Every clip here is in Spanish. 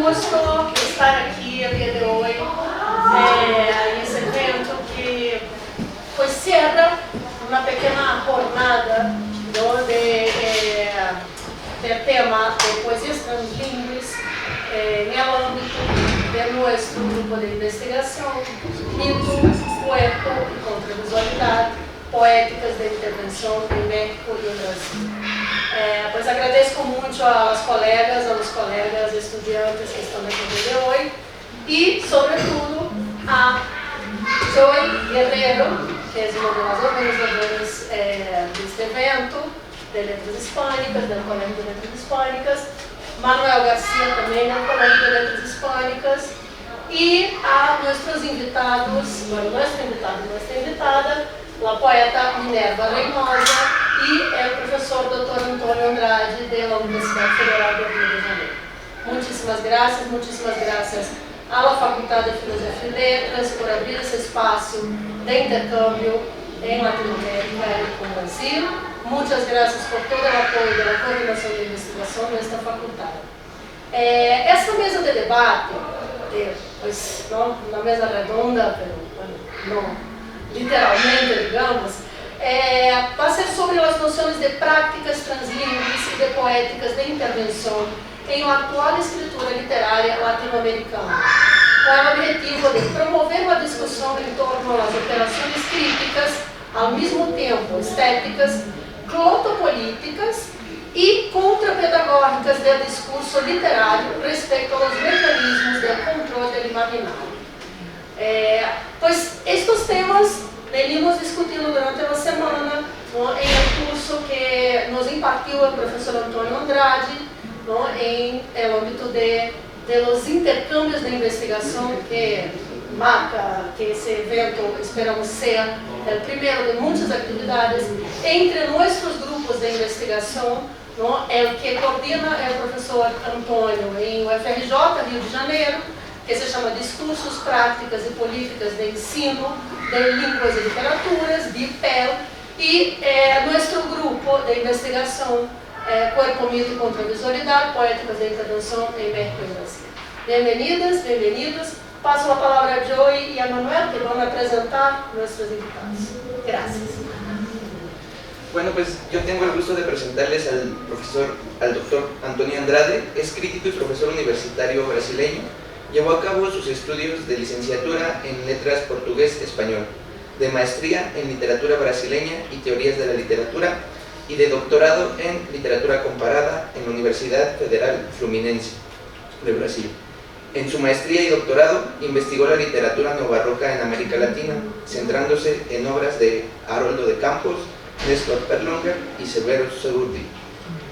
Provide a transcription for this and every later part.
gusto estar aqui el día de hoy en ese evento que pues cierra una pequeña jornada, ¿no? del tema de poesías translingües en el ámbito de nuestro grupo de investigación, mito, cuerpo y contravisualidad, poéticas de intervención en México y en Brasil. Pues agradezco mucho a los colegas estudiantes que están aquí el día de hoy y sobre todo a Joy Guerrero, que es uno de los organizadores de este evento de Letras Hispánicas, del Colegio de Letras Hispánicas, Manuel García también del Colegio de Letras Hispánicas, y a nuestros invitados, bueno, nuestra invitada, la poeta Minerva Reynosa y el profesor Dr. Antônio Andrade de la Universidad Federal de Rio de Janeiro. Muchísimas gracias a la Facultad de Filosofía y Letras por abrir ese espacio de intercambio en Latinoamérica y con Brasil. Muchas gracias por todo el apoyo de la coordinación de investigación de esta facultad. Esta mesa de debate, pues no una mesa redonda, pero bueno, no literalmente, digamos, va a ser sobre las nociones de prácticas translingües y de poéticas de intervención en la actual escritura literaria latinoamericana, con el objetivo de promover la discusión en torno a las operaciones críticas, al mismo tiempo estéticas, glotopolíticas y contrapedagógicas del discurso literario respecto a los mecanismos del control del imaginario. Pues estos temas venimos discutiendo durante la semana, ¿no? En el curso que nos impartió el profesor Antônio Andrade, ¿no? En el ámbito de los intercambios de investigación que marca que ese evento esperamos sea el primero de muchas actividades entre nuestros grupos de investigación, ¿no? El que coordina el profesor Antônio en UFRJ, Rio de Janeiro, que se llama Discursos, Prácticas y Políticas de Ensino de Línguas y Literaturas, DIPEL, y nuestro grupo de investigación, Cuerpo, Mito y Contravisualidad, Poéticas de Intervención en México y Brasil. Bienvenidas, bienvenidos. Paso la palabra a Joy y a Manuel, que van a presentar nuestros invitados. Gracias. Bueno, pues yo tengo el gusto de presentarles al doctor Antônio Andrade. Es crítico y profesor universitario brasileño. Llevó a cabo sus estudios de licenciatura en Letras Portugués-Español, de maestría en Literatura Brasileña y Teorías de la Literatura y de doctorado en Literatura Comparada en la Universidad Federal Fluminense de Brasil. En su maestría y doctorado investigó la literatura neobarroca en América Latina, centrándose en obras de Haroldo de Campos, Néstor Perlonger y Severo Segurdi.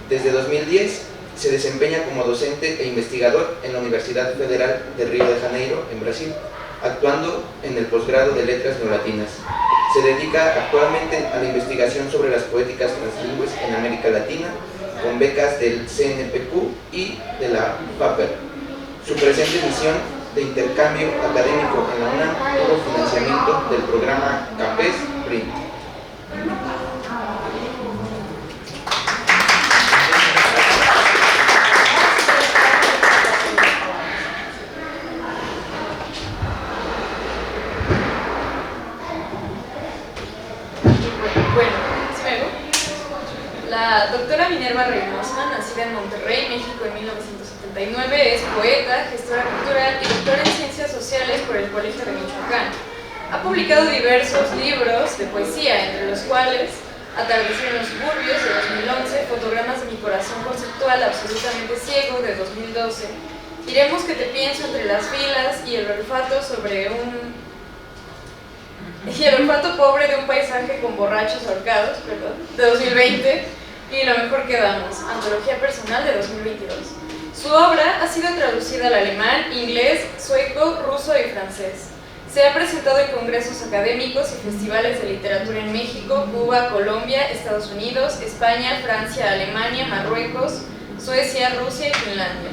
Desde 2010 se desempeña como docente e investigador en la Universidad Federal de Río de Janeiro, en Brasil, actuando en el posgrado de Letras Neolatinas. Se dedica actualmente a la investigación sobre las poéticas translingües en América Latina, con becas del CNPq y de la FAPER. Su presente misión de intercambio académico en la UNAM tuvo financiamiento del programa CAPES PRINT. La doctora Minerva Reynosa, nacida en Monterrey, México en 1979, es poeta, gestora cultural y doctora en Ciencias Sociales por el Colegio de Michoacán. Ha publicado diversos libros de poesía, entre los cuales Atardecer en los suburbios de 2011, Fotogramas de mi corazón conceptual absolutamente ciego de 2012, Diremos que te pienso entre las filas y el olfato pobre de un paisaje con borrachos ahorcados, de 2020, y Lo mejor que damos, antología personal de 2022. Su obra ha sido traducida al alemán, inglés, sueco, ruso y francés. Se ha presentado en congresos académicos y festivales de literatura en México, Cuba, Colombia, Estados Unidos, España, Francia, Alemania, Marruecos, Suecia, Rusia y Finlandia.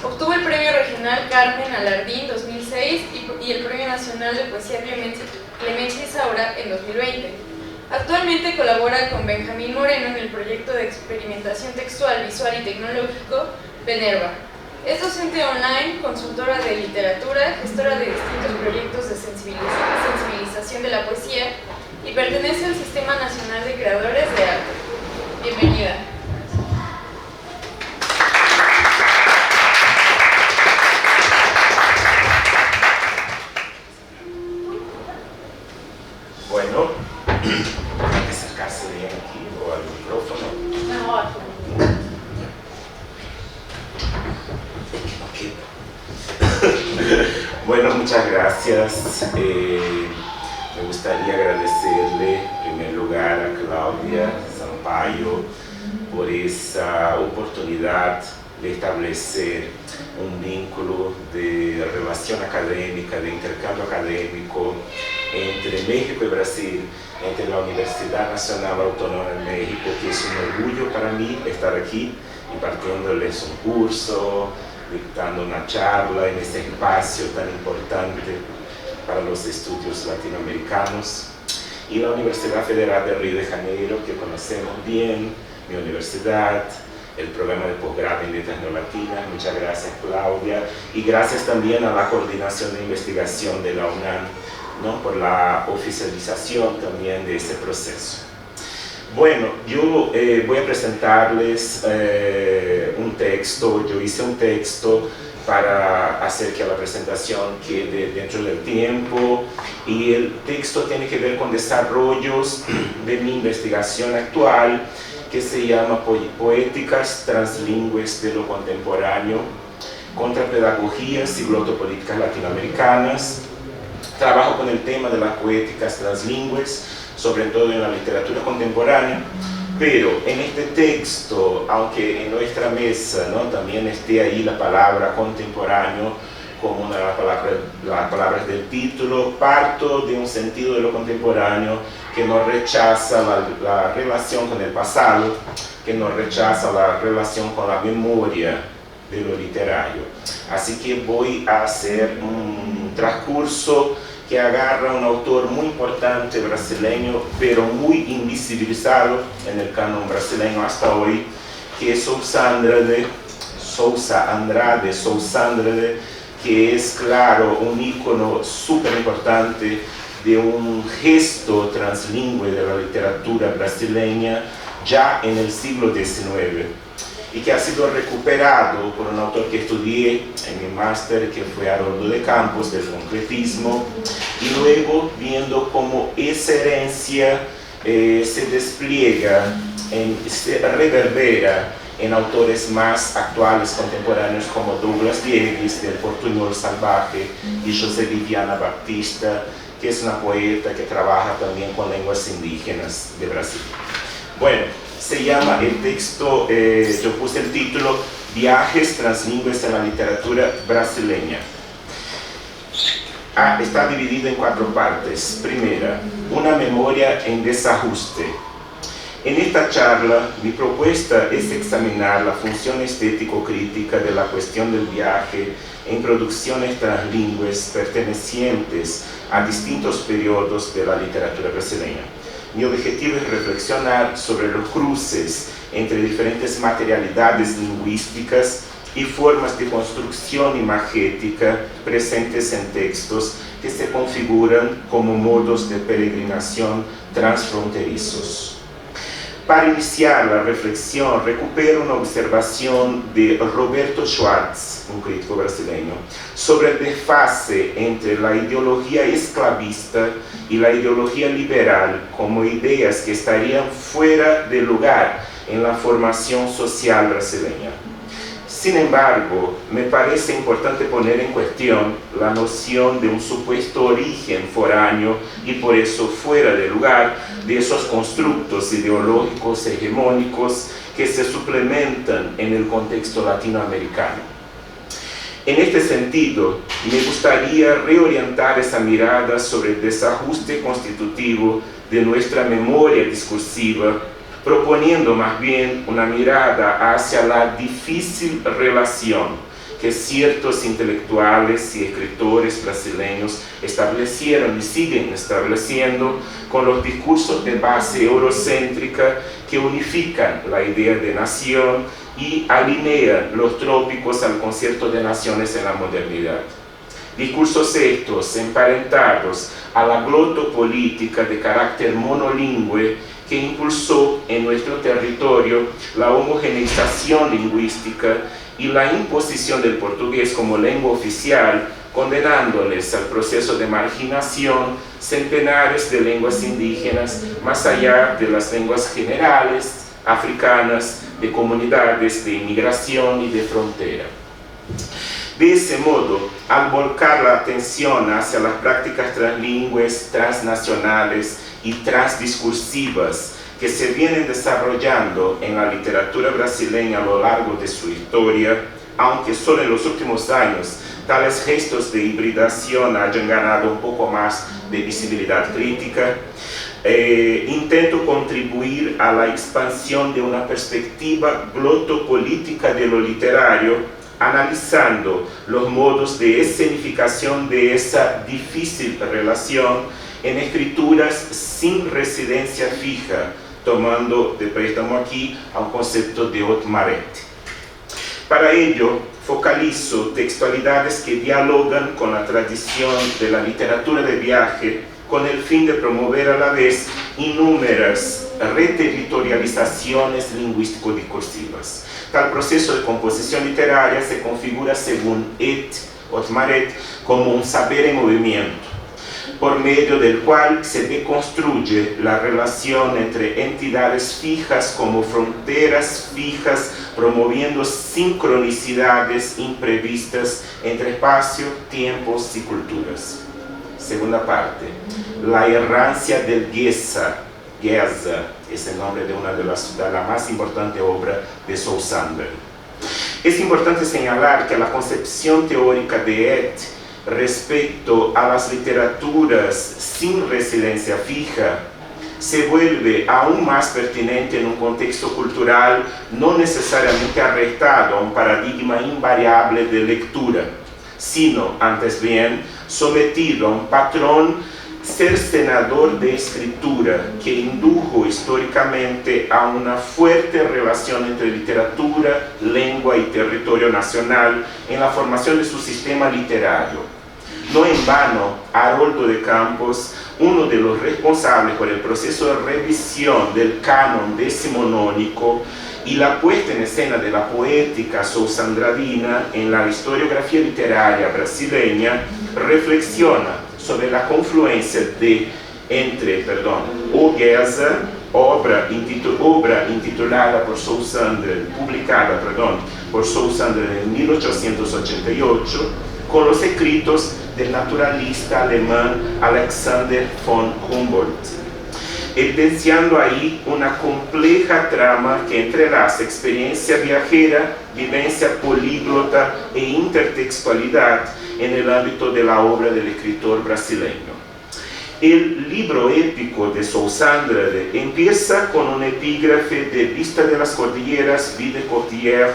Obtuvo el Premio Regional Carmen Alardín 2006 y el Premio Nacional de Poesía Clemencia Isaura en 2020. Actualmente colabora con Benjamín Moreno en el proyecto de experimentación textual, visual y tecnológico Venerva. Es docente online, consultora de literatura, gestora de distintos proyectos de sensibilización de la poesía y pertenece al Sistema Nacional de Creadores de Arte. Bienvenida. Bueno, hay que acercarse bien aquí o al micrófono. Mejor. Bueno, muchas gracias. Me gustaría agradecerle en primer lugar a Claudia Sampaio por esa oportunidad de establecer un vínculo de relación académica, de intercambio académico entre México y Brasil, entre la Universidad Nacional Autónoma de México, que es un orgullo para mí estar aquí impartiéndoles un curso, dictando una charla en este espacio tan importante para los estudios latinoamericanos, y la Universidad Federal de Río de Janeiro, que conocemos bien, mi universidad, el programa de posgrado en letras neolatinas. Muchas gracias, Claudia, y gracias también a la Coordinación de Investigación de la UNAM, ¿no?, por la oficialización también de este proceso. Bueno, yo voy a presentarles un texto. Yo hice un texto para hacer que la presentación quede dentro del tiempo, y el texto tiene que ver con desarrollos de mi investigación actual, que se llama Poéticas Translingües de lo Contemporáneo, Contrapedagogías y Glotopolíticas Latinoamericanas. Trabajo con el tema de las poéticas translingües, sobre todo en la literatura contemporánea, pero en este texto, aunque en nuestra mesa, ¿no?, también esté ahí la palabra contemporáneo como una de las palabras del título, parto de un sentido de lo contemporáneo que no rechaza la relación con el pasado, que no rechaza la relación con la memoria de lo literario. Así que voy a hacer un transcurso que agarra a un autor muy importante brasileño, pero muy invisibilizado en el canon brasileño hasta hoy, que es Sousa Andrade, que es, claro, un ícono súper importante de un gesto translingüe de la literatura brasileña ya en el siglo XIX, y que ha sido recuperado por un autor que estudié en mi máster, que fue Haroldo de Campos, del concretismo, y luego viendo cómo esa herencia se despliega, se reverbera en autores más actuales, contemporáneos, como Douglas Diegues, del Portuñol Salvaje, y José Viviana Baptista, que es una poeta que trabaja también con lenguas indígenas de Brasil. Bueno, se llama el texto, yo puse el título, Viajes translingües en la literatura brasileña. Está dividido en 4 partes. Primera, una memoria en desajuste. En esta charla, mi propuesta es examinar la función estético-crítica de la cuestión del viaje en producciones translingües pertenecientes a distintos periodos de la literatura brasileña. Mi objetivo es reflexionar sobre los cruces entre diferentes materialidades lingüísticas y formas de construcción imagética presentes en textos que se configuran como modos de peregrinación transfronterizos. Para iniciar la reflexión, recupero una observación de Roberto Schwartz, un crítico brasileño, sobre el desfase entre la ideología esclavista y la ideología liberal como ideas que estarían fuera de lugar en la formación social brasileña. Sin embargo, me parece importante poner en cuestión la noción de un supuesto origen foráneo y por eso fuera de lugar de esos constructos ideológicos hegemónicos que se suplementan en el contexto latinoamericano. En este sentido, me gustaría reorientar esa mirada sobre el desajuste constitutivo de nuestra memoria discursiva, proponiendo más bien una mirada hacia la difícil relación que ciertos intelectuales y escritores brasileños establecieron y siguen estableciendo con los discursos de base eurocéntrica que unifican la idea de nación y alinea los trópicos al concierto de naciones en la modernidad. Discursos estos emparentados a la glotopolítica de carácter monolingüe que impulsó en nuestro territorio la homogeneización lingüística y la imposición del portugués como lengua oficial, condenándoles al proceso de marginación centenares de lenguas indígenas, más allá de las lenguas generales, africanas, de comunidades de inmigración y de frontera. De ese modo, al volcar la atención hacia las prácticas translingües, transnacionales y transdiscursivas que se vienen desarrollando en la literatura brasileña a lo largo de su historia, aunque solo en los últimos años tales gestos de hibridación hayan ganado un poco más de visibilidad crítica, intento contribuir a la expansión de una perspectiva glotopolítica de lo literario, analizando los modos de escenificación de esa difícil relación en escrituras sin residencia fija, tomando de préstamo aquí a un concepto de Otmaret. Para ello, focalizo textualidades que dialogan con la tradición de la literatura de viaje, con el fin de promover a la vez innúmeras reterritorializaciones lingüístico-discursivas. Tal proceso de composición literaria se configura según Otmaret como un saber en movimiento, por medio del cual se deconstruye la relación entre entidades fijas como fronteras fijas, promoviendo sincronicidades imprevistas entre espacio, tiempos y culturas. Segunda parte, la errancia del Geza es el nombre de una de la más importante obra de Sosandra. Es importante señalar que la concepción teórica de respecto a las literaturas sin residencia fija se vuelve aún más pertinente en un contexto cultural no necesariamente arraigado a un paradigma invariable de lectura, sino, antes bien, sometido a un patrón cercenador de escritura que indujo históricamente a una fuerte relación entre literatura, lengua y territorio nacional en la formación de su sistema literario. No en vano, Haroldo de Campos, uno de los responsables por el proceso de revisión del canon decimonónico y la puesta en escena de la poética sousandradina en la historiografía literaria brasileña, reflexiona sobre la confluencia entre O Geza, obra intitulada por Sousandra, publicada por Sousandra en 1888, con los escritos del naturalista alemán Alexander von Humboldt, evidenciando ahí una compleja trama que entrelaza experiencia viajera, vivencia políglota e intertextualidad en el ámbito de la obra del escritor brasileño. El libro épico de Sousandra empieza con un epígrafe de Vista de las Cordilleras, Vie de Cordillère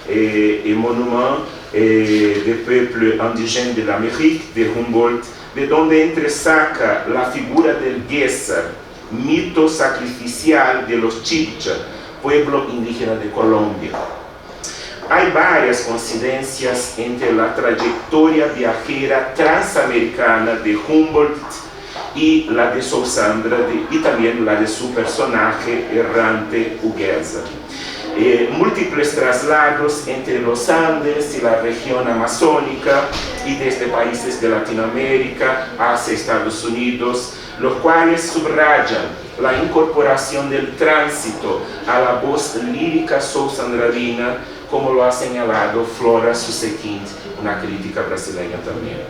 et Monument des peuples indigènes de l'Amérique de Humboldt, de donde entresaca la figura del Geza, mito sacrificial de los Chibcha, pueblo indígena de Colombia. Hay varias coincidencias entre la trayectoria viajera transamericana de Humboldt y la de Sousandra y también la de su personaje errante Geza. Múltiples traslados entre los Andes y la región amazónica y desde países de Latinoamérica hacia Estados Unidos, los cuales subrayan la incorporación del tránsito a la voz lírica sousandradina, como lo ha señalado Flora Susequint, una crítica brasileña también.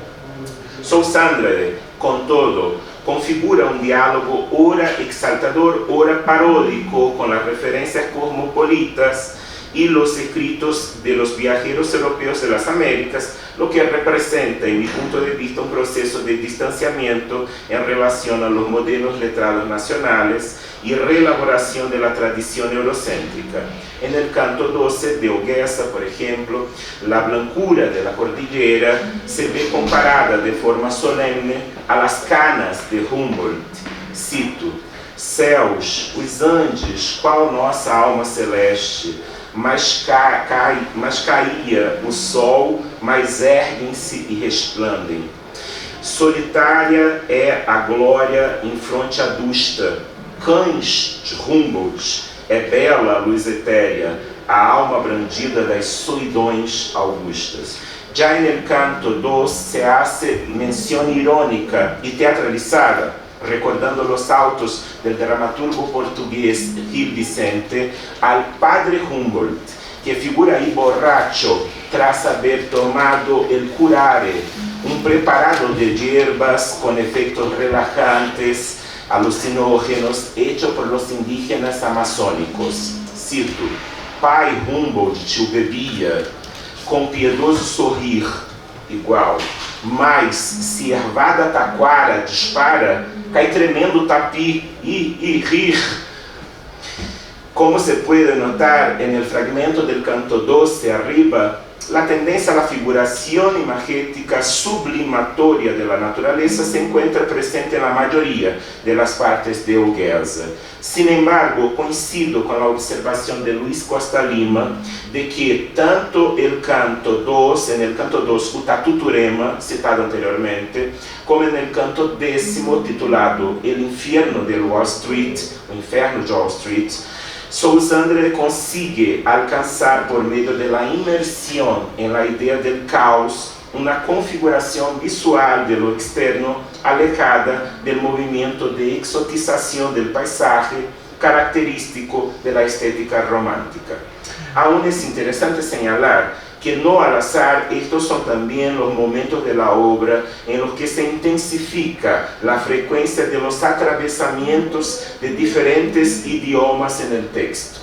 Sousandra, con todo, configura un diálogo ora exaltador, ora paródico con las referencias cosmopolitas y los escritos de los viajeros europeos de las Américas, lo que representa, en mi punto de vista, un proceso de distanciamiento en relación a los modelos letrados nacionales y reelaboración de la tradición eurocéntrica. En el canto 12 de Geza, por ejemplo, la blancura de la cordillera se ve comparada de forma solemne a las canas de Humboldt. Cito: céus, os Andes, qual nossa alma celeste, mais caía o sol, mais erguem-se e resplandem. Solitária é a glória em fronte adusta, cães de Humboldt, é bela a luz etérea, a alma brandida das solidões augustas. Ya en el canto 2 se hace mención irónica y teatralizada, recordando los autos del dramaturgo portugués Gil Vicente, al padre Humboldt, que figura ahí borracho tras haber tomado el curare, un preparado de hierbas con efectos relajantes, alucinógenos, hecho por los indígenas amazónicos. Cito: Pai Humboldt o bebia, com piedoso sorrir, igual, mas se ervada taquara dispara, cai tremendo tapi e rir. Como se puede notar en el fragmento del canto 12 arriba, la tendencia a la figuración imagética sublimatoria de la naturaleza se encuentra presente en la mayoría de las partes de Ogeza. Sin embargo, coincido con la observación de Luis Costa Lima de que tanto el canto 2, en el canto 2, o Tatuturema, citado anteriormente, como en el canto 10, titulado El infierno de Wall Street, o inferno de Wall Street, Sousandre consigue alcanzar por medio de la inmersión en la idea del caos una configuración visual de lo externo alejada del movimiento de exotización del paisaje característico de la estética romántica. Aún es interesante señalar que no al azar estos son también los momentos de la obra en los que se intensifica la frecuencia de los atravesamientos de diferentes idiomas en el texto.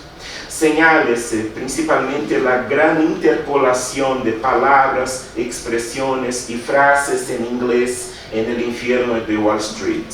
Señálese principalmente la gran interpolación de palabras, expresiones y frases en inglés en el infierno de Wall Street,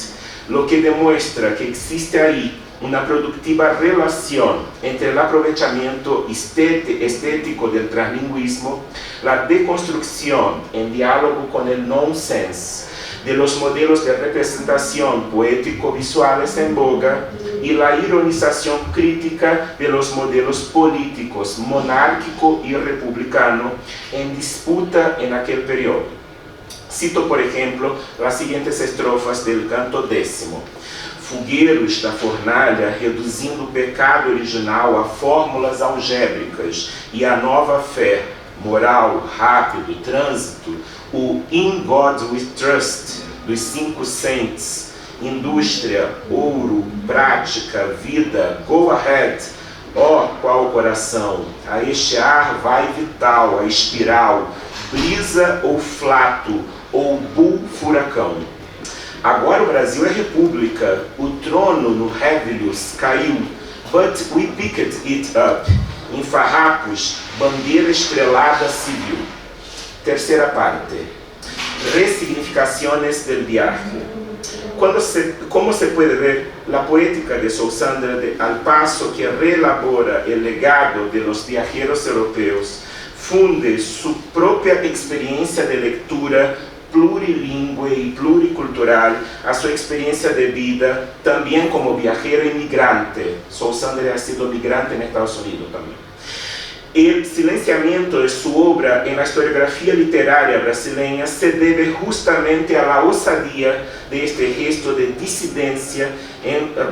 lo que demuestra que existe ahí una productiva relación entre el aprovechamiento estético del translingüismo, la deconstrucción en diálogo con el nonsense de los modelos de representación poético-visuales en boga y la ironización crítica de los modelos políticos monárquico y republicano en disputa en aquel periodo. Cito, por ejemplo, las siguientes estrofas del canto 10. Fogueiros da fornalha reduzindo o pecado original a fórmulas algébricas e a nova fé, moral, rápido, trânsito, o In God We Trust dos 5 cents, indústria, ouro, prática, vida, go ahead, ó qual coração, a este ar vai vital, a espiral, brisa ou flato, ou bull furacão. Agora o Brasil é república, o trono no Réveillus caiu, but we picked it up, em farrapos, bandeira estrelada civil. Terceira parte, resignificaciones del viaje. Como se puede ver, la poética de Sousandre, al paso que reelabora el legado de los viajeros europeos, funde su propia experiencia de lectura plurilingüe y pluricultural a su experiencia de vida, también como viajero y migrante. Sousandre ha sido migrante en Estados Unidos también. El silenciamiento de su obra en la historiografía literaria brasileña se debe justamente a la osadía de este gesto de disidencia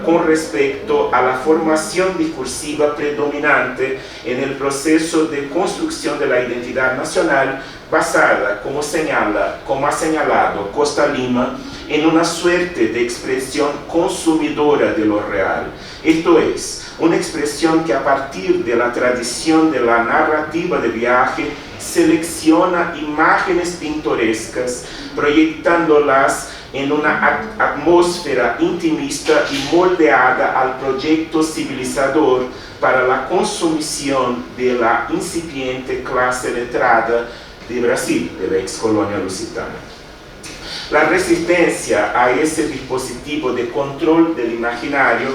con respecto a la formación discursiva predominante en el proceso de construcción de la identidad nacional basada, como ha señalado Costa Lima, en una suerte de expresión consumidora de lo real. Esto es, una expresión que a partir de la tradición de la narrativa de viaje selecciona imágenes pintorescas, proyectándolas en una atmósfera intimista y moldeada al proyecto civilizador para la consumición de la incipiente clase letrada de Brasil, de la ex-colonia lusitana. La resistencia a ese dispositivo de control del imaginario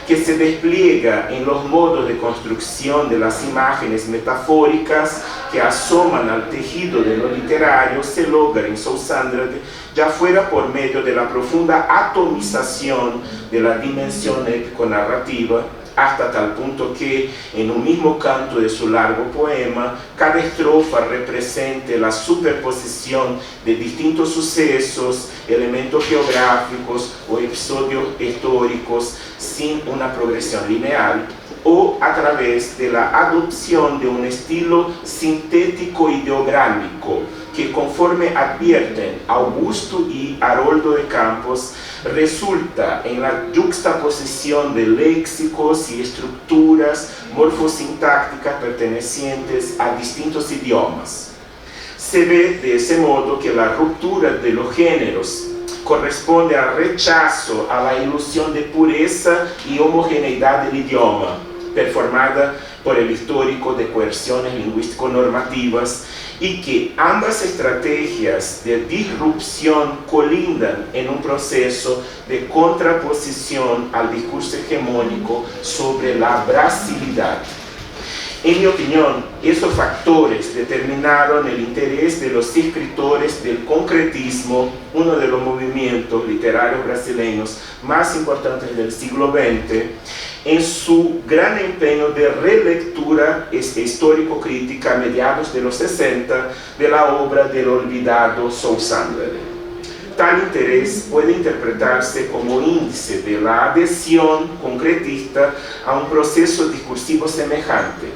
que se despliega en los modos de construcción de las imágenes metafóricas que asoman al tejido de lo literario se logra en Sousandre, ya fuera por medio de la profunda atomización de la dimensión épico-narrativa, hasta tal punto que en un mismo canto de su largo poema, cada estrofa represente la superposición de distintos sucesos, elementos geográficos o episodios históricos sin una progresión lineal, o a través de la adopción de un estilo sintético ideográmico que, conforme advierten Augusto y Haroldo de Campos, resulta en la yuxtaposición de léxicos y estructuras morfosintácticas pertenecientes a distintos idiomas. Se ve de ese modo que la ruptura de los géneros corresponde al rechazo a la ilusión de pureza y homogeneidad del idioma, performada por el histórico de coerciones lingüístico-normativas, y que ambas estrategias de disrupción colindan en un proceso de contraposición al discurso hegemónico sobre la brasilidad. En mi opinión, esos factores determinaron el interés de los escritores del concretismo, uno de los movimientos literarios brasileños más importantes del siglo XX, en su gran empeño de relectura histórico-crítica a mediados de los 60 de la obra del olvidado Saul Sandler. Tal interés puede interpretarse como índice de la adhesión concretista a un proceso discursivo semejante,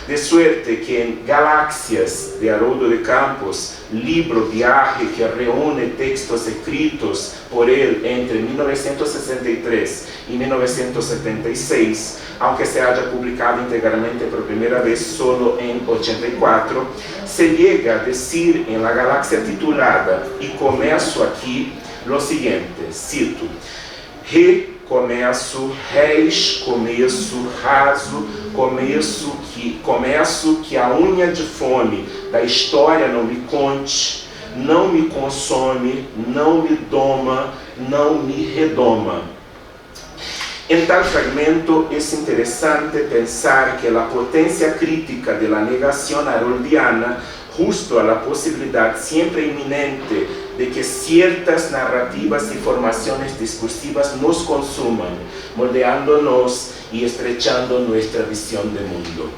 de suerte que en Galáxias de Haroldo de Campos, libro viaje que reúne textos escritos por él entre 1963 y 1976, aunque se haya publicado íntegramente por primera vez solo en 84, se llega a decir en la galaxia titulada, y começo aquí, lo siguiente, cito: começo, réis, começo, raso, começo que a unha de fome da história não me conte, não me consome, não me doma, não me redoma. En tal fragmento es interesante pensar que la potencia crítica de la negación haroldiana, justo a la posibilidad siempre inminente de que ciertas narrativas y formaciones discursivas nos consuman, moldeándonos y estrechando nuestra visión del mundo.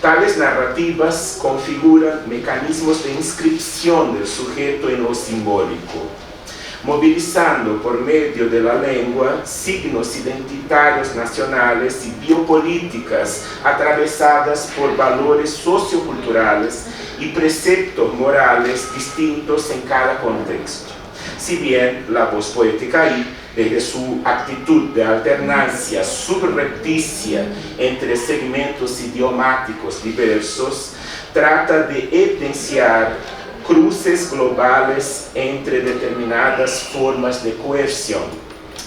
Tales narrativas configuran mecanismos de inscripción del sujeto en lo simbólico, movilizando por medio de la lengua signos identitarios nacionales y biopolíticas atravesadas por valores socioculturales y preceptos morales distintos en cada contexto. Si bien la voz poética ahí, desde su actitud de alternancia subrepticia entre segmentos idiomáticos diversos, trata de evidenciar cruces globales entre determinadas formas de coerción.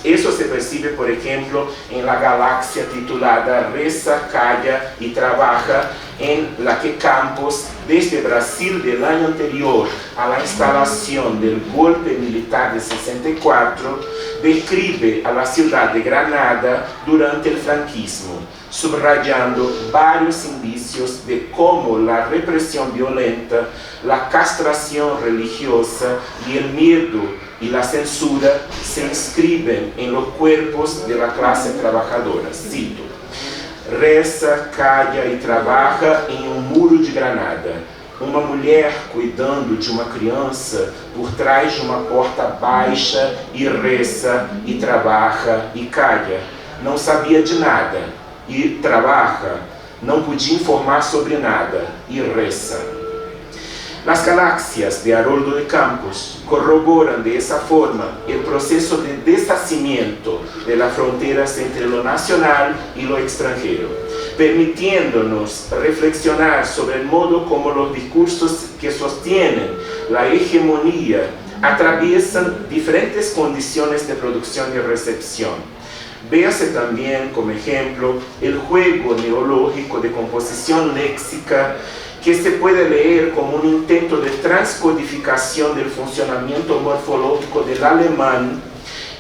Eso se percibe, por ejemplo, en la galaxia titulada Reza, Calla y Trabaja, en la que Campos, desde Brasil del año anterior a la instalación del golpe militar de 64, describe a la ciudad de Granada durante el franquismo, subrayando varios indicios de cómo la represión violenta, la castración religiosa y el miedo y la censura se inscriben en los cuerpos de la clase trabajadora. Cito: reza, calla e trabalha em um muro de Granada. Uma mulher cuidando de uma criança por trás de uma porta baixa e reza e trabalha e calla. Não sabia de nada e trabalha, não podia informar sobre nada e reza. Las galaxias de Haroldo de Campos corroboran de esa forma el proceso de deshacimiento de las fronteras entre lo nacional y lo extranjero, permitiéndonos reflexionar sobre el modo como los discursos que sostienen la hegemonía atraviesan diferentes condiciones de producción y recepción. Véase también como ejemplo el juego neológico de composición léxica que se puede leer como un intento de transcodificación del funcionamiento morfológico del alemán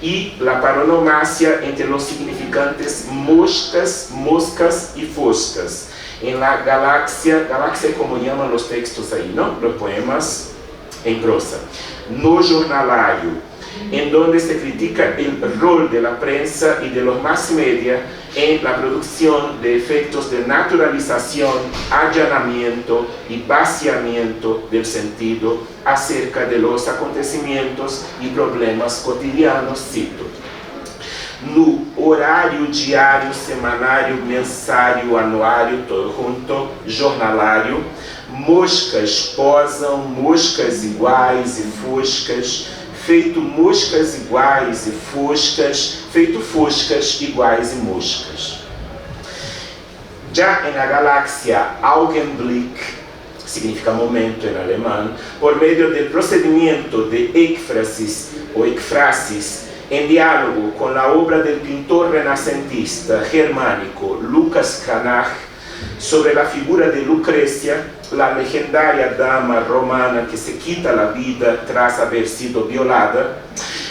y la paronomasia entre los significantes moscas, moscas y foscas. En la galaxia como llaman los textos ahí, ¿no? Los poemas en prosa. No jornalario, en donde se critica el rol de la prensa y de los mass media en la producción de efectos de naturalización, allanamiento y vaciamiento del sentido acerca de los acontecimientos y problemas cotidianos, cito. No horário diário, semanário, mensário, anuário, todo junto, jornalário, moscas posam, moscas iguais e foscas, feito moscas iguais e foscas, feito foscas iguais e moscas. Já na galáxia Augenblick, significa momento em alemão, por meio do procedimento de Ekphrasis ou Ekphrasis, em diálogo com a obra do pintor renascentista germânico Lucas Cranach sobre a figura de Lucrecia, a legendária dama romana que se quita a vida tras haber sido violada,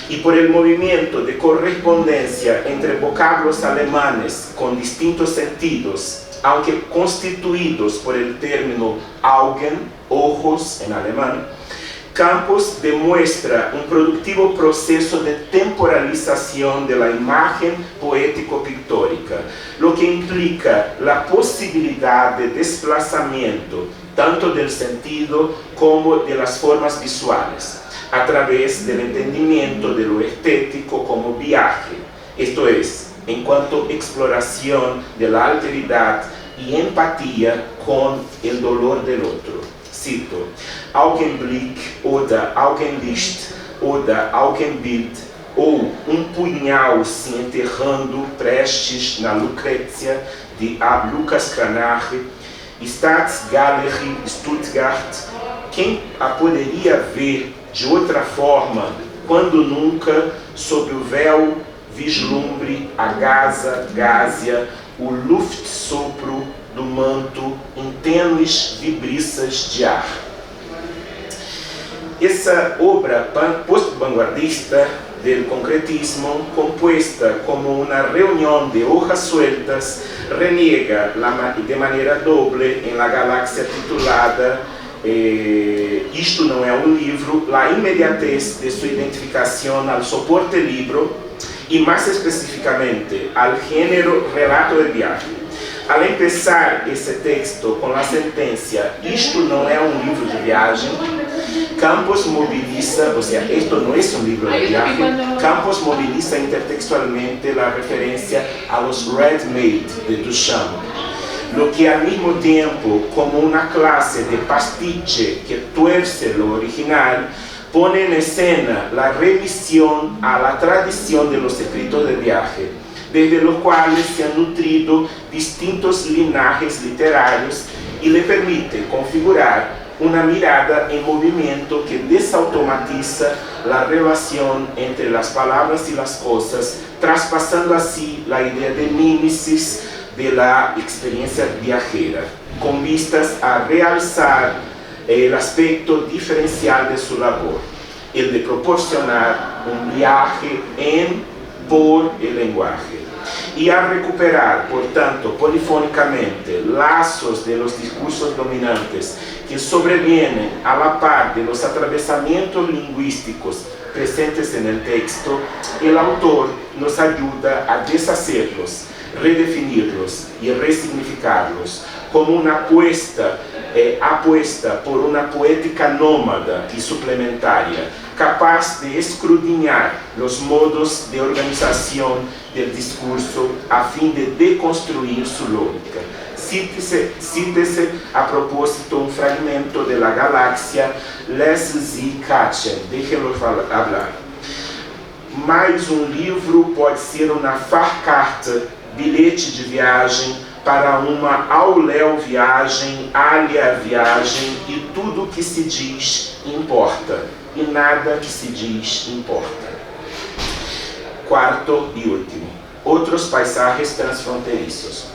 e por el movimento de correspondência entre vocábulos alemães com distintos sentidos, aunque constituídos por el término Augen, ojos em alemão, Campos demuestra un productivo proceso de temporalización de la imagen poético-pictórica, lo que implica la posibilidad de desplazamiento tanto del sentido como de las formas visuales, a través del entendimiento de lo estético como viaje, esto es, en cuanto a exploración de la alteridad y empatía con el dolor del otro. Cito, Augenblick oder Augenlicht oder Augenbild, ou punhal se enterrando prestes na Lucrécia, de Lucas Cranach, Staatsgalerie Stuttgart. Quem a poderia ver de outra forma, quando nunca, sob o véu, vislumbre a gásia, o luftsopro do manto em tênues vibriças de ar. Essa obra post-vanguardista del concretismo, compuesta como una reunión de hojas sueltas, reniega de maneira doble em la galáxia titulada Isto não é um livro, la inmediatez de sua identificação al soporte libro e mais especificamente al género relato de viaje. Al empezar esse texto com a sentença isto não é um livro de viagem, Campos moviliza, ou seja, isto não é um livro de viagem, Campos moviliza intertextualmente a referência a los Red-Maid de Duchamp, lo que al mismo tiempo, como una clase de pastiche que tuerce lo original, pone en escena la remisión a la tradición de los escritos de viaje, desde los cuales se han nutrido distintos linajes literarios y le permite configurar una mirada en movimiento que desautomatiza la relación entre las palabras y las cosas, traspasando así la idea de mímesis de la experiencia viajera, con vistas a realzar el aspecto diferencial de su labor, el de proporcionar un viaje por el lenguaje, y a recuperar, por tanto, polifónicamente, lazos de los discursos dominantes que sobrevienen a la par de los atravesamientos lingüísticos presentes en el texto, el autor nos ayuda a deshacerlos, redefinirlos y resignificarlos como una apuesta por una poética nómada y suplementaria, capaz de escudriñar los modos de organización del discurso a fin de deconstruir su lógica. Cítese a propósito un fragmento de la galaxia Les Zikachen, déjenlo hablar. Mais livro pode ser uma Fahrkarte, bilhete de viagem, para uma auléu viagem, alha viagem, e tudo que se diz importa, e nada que se diz importa. Quarto e último, outros paisajes transfronterizos.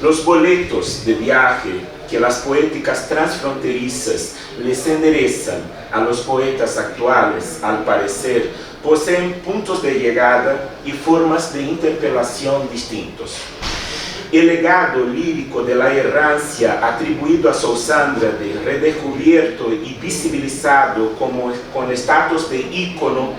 Los boletos de viaje que las poéticas transfronterizas les enderezan a los poetas actuales, al parecer, poseen puntos de llegada y formas de interpelación distintos. El legado lírico de la errancia atribuido a Sousandra, de redescubierto y visibilizado con estatus de ícono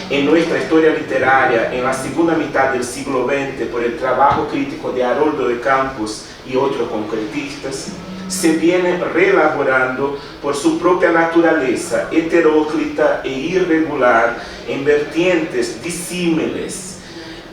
en nuestra historia literaria en la segunda mitad del siglo XX por el trabajo crítico de Haroldo de Campos y otros concretistas, se viene reelaborando por su propia naturaleza heteróclita e irregular en vertientes disímiles,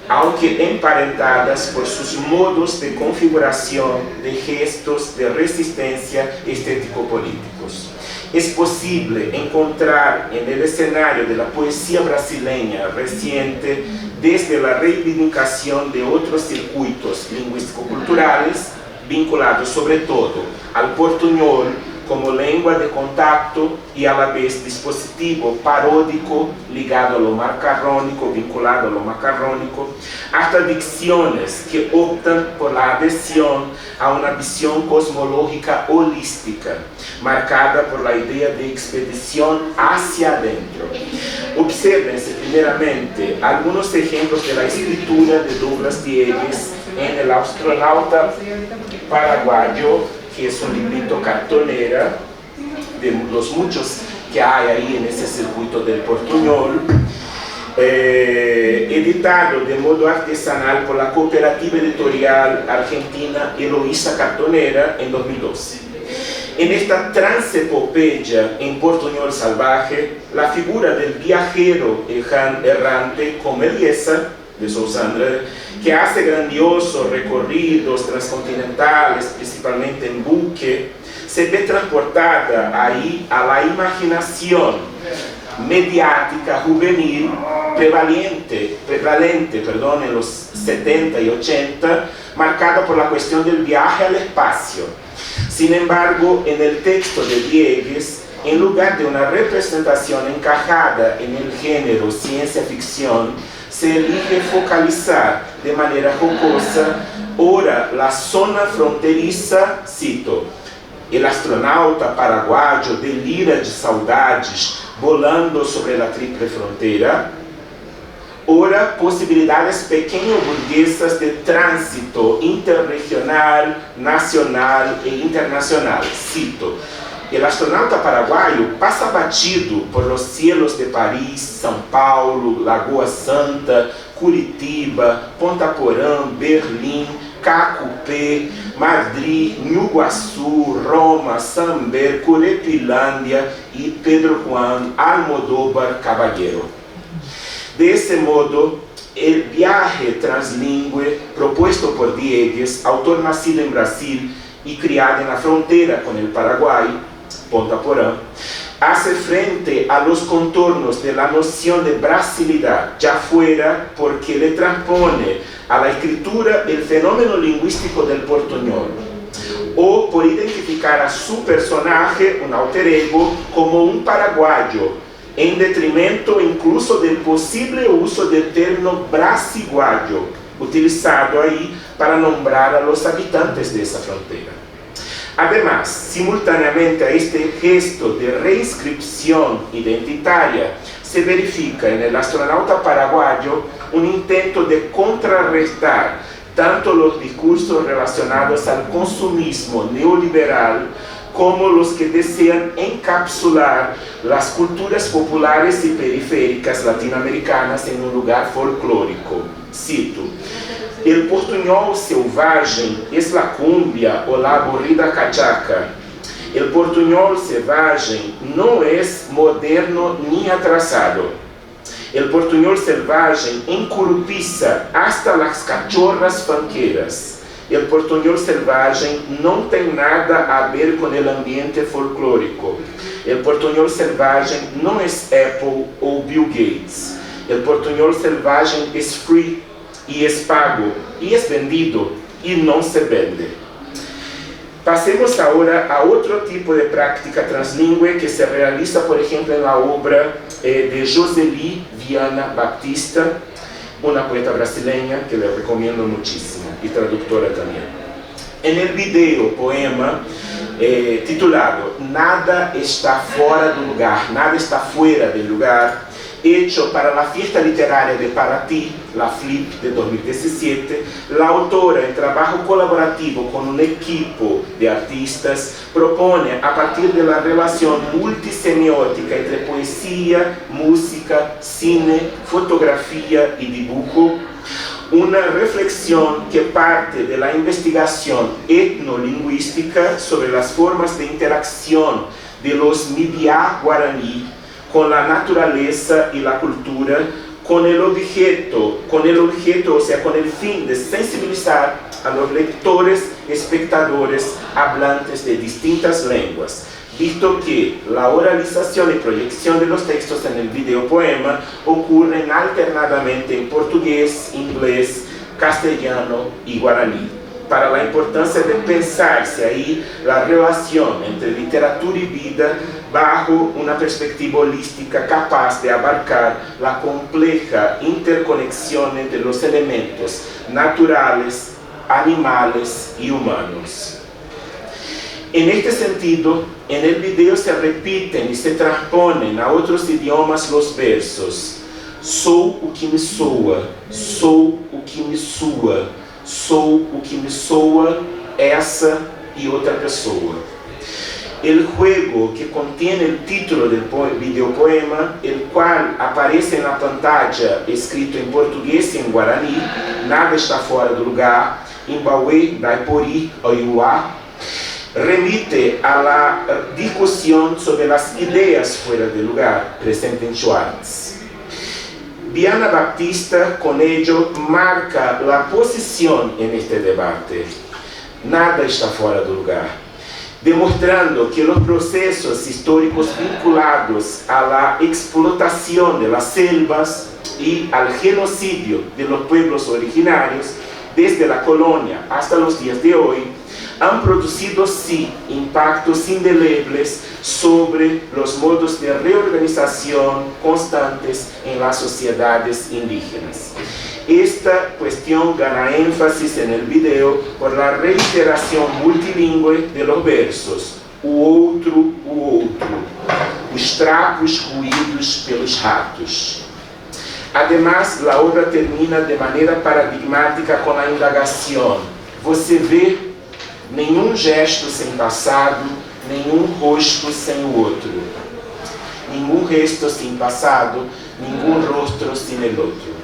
aunque emparentadas por sus modos de configuración de gestos de resistencia estético-políticos. Es posible encontrar en el escenario de la poesía brasileña reciente, desde la reivindicación de otros circuitos lingüístico-culturales, vinculados sobre todo al portuñol como lengua de contacto y a la vez dispositivo paródico ligado a lo macarrónico, vinculado a lo macarrónico, hasta dicciones que optan por la adhesión a una visión cosmológica holística, marcada por la idea de expedición hacia adentro. Obsérvense primeramente algunos ejemplos de la escritura de Douglas Diegues en El astronauta paraguayo, que es un librito cartonera de los muchos que hay ahí en ese circuito del portuñol, editado de modo artesanal por la cooperativa editorial argentina Eloísa Cartonera en 2012. En esta transepopeya en portuñol salvaje, la figura del viajero errante con belleza de Sousandra, que hace grandiosos recorridos transcontinentales, principalmente en buque, se ve transportada ahí a la imaginación mediática juvenil prevalente en los 70 y 80, marcada por la cuestión del viaje al espacio. Sin embargo, en el texto de Diegues, en lugar de una representación encajada en el género ciencia ficción, se elige focalizar de manera jocosa ora la zona fronteriza, cito, el astronauta paraguayo delira de saudades volando sobre la triple frontera, ora posibilidades pequeño-burguesas de tránsito interregional, nacional e internacional, cito, el astronauta paraguayo pasa batido por los cielos de París, São Paulo, Lagoa Santa, Curitiba, Ponta Porã, Berlim, Cacupé, Madrid, Ñuguaçu, Roma, Samber, Curepilândia y Pedro Juan Almodóvar Caballero. De ese modo, el viaje translingüe propuesto por Diegues, autor nacido en Brasil y criado en la frontera con el Paraguay, Ponta Porã, hace frente a los contornos de la noción de brasilidad, ya fuera porque le transpone a la escritura el fenómeno lingüístico del portuñol, o por identificar a su personaje, un alter ego, como un paraguayo, en detrimento incluso del posible uso del término brasiguayo, utilizado ahí para nombrar a los habitantes de esa frontera. Además, simultáneamente a este gesto de reinscripción identitaria, se verifica en el astronauta paraguayo un intento de contrarrestar tanto los discursos relacionados al consumismo neoliberal como los que desean encapsular las culturas populares y periféricas latinoamericanas en un lugar folclórico. Cito, el portuñol selvagem es la cumbia o la aburrida cachaca. El portuñol selvagem no es moderno ni atrasado. El portuñol selvagem encurupiza hasta las cachorras fanqueras. El portuñol selvagem não tem nada a ver con el ambiente folclórico. El portuñol selvagem no es Apple o Bill Gates. El portuñol selvagem es free y es pago y es vendido y no se vende. Pasemos ahora a otro tipo de práctica translingüe que se realiza, por ejemplo, en la obra de Josely Viana Baptista, una poeta brasileña que le recomiendo muchísimo y traductora también. En el video poema titulado Nada está fora do lugar, nada está fuera del lugar, hecho para la fiesta literaria de Paraty, la FLIP de 2017, la autora, en trabajo colaborativo con un equipo de artistas, propone a partir de la relación multisemiótica entre poesía, música, cine, fotografía y dibujo, una reflexión que parte de la investigación etnolingüística sobre las formas de interacción de los Mibiá guaraní con la naturaleza y la cultura, con el objeto, o sea, con el fin de sensibilizar a los lectores, espectadores, hablantes de distintas lenguas, visto que la oralización y proyección de los textos en el videopoema ocurren alternadamente en portugués, inglés, castellano y guaraní, para la importancia de pensarse ahí la relación entre literatura y vida bajo una perspectiva holística capaz de abarcar la compleja interconexión entre los elementos naturales, animales y humanos. En este sentido, en el video se repiten y se transponen a otros idiomas los versos: sou o que me soa, sou o que me sua, sou o que me soa, essa y otra pessoa. El juego que contiene el título del videopoema, el cual aparece en la pantalla escrito en portugués y en guaraní, Nada está fora do lugar, Imbauê, Daipori, Oiuá, remite a la discusión sobre las ideas fuera de lugar, presente en Schwartz. Biana Baptista, con ello, marca la posición en este debate. Nada está fora do lugar, demostrando que los procesos históricos vinculados a la explotación de las selvas y al genocidio de los pueblos originarios, desde la colonia hasta los días de hoy, han producido sí impactos indelebles sobre los modos de reorganización constantes en las sociedades indígenas. Esta cuestión gana énfasis en el video por la reiteración multilingüe de los versos: o outro, os trapos ruídos pelos ratos. Además, la obra termina de manera paradigmática con la indagación: você vê nenhum gesto sem passado, nenhum rosto sem o outro. Nenhum gesto sem passado, nenhum rostro sem el outro.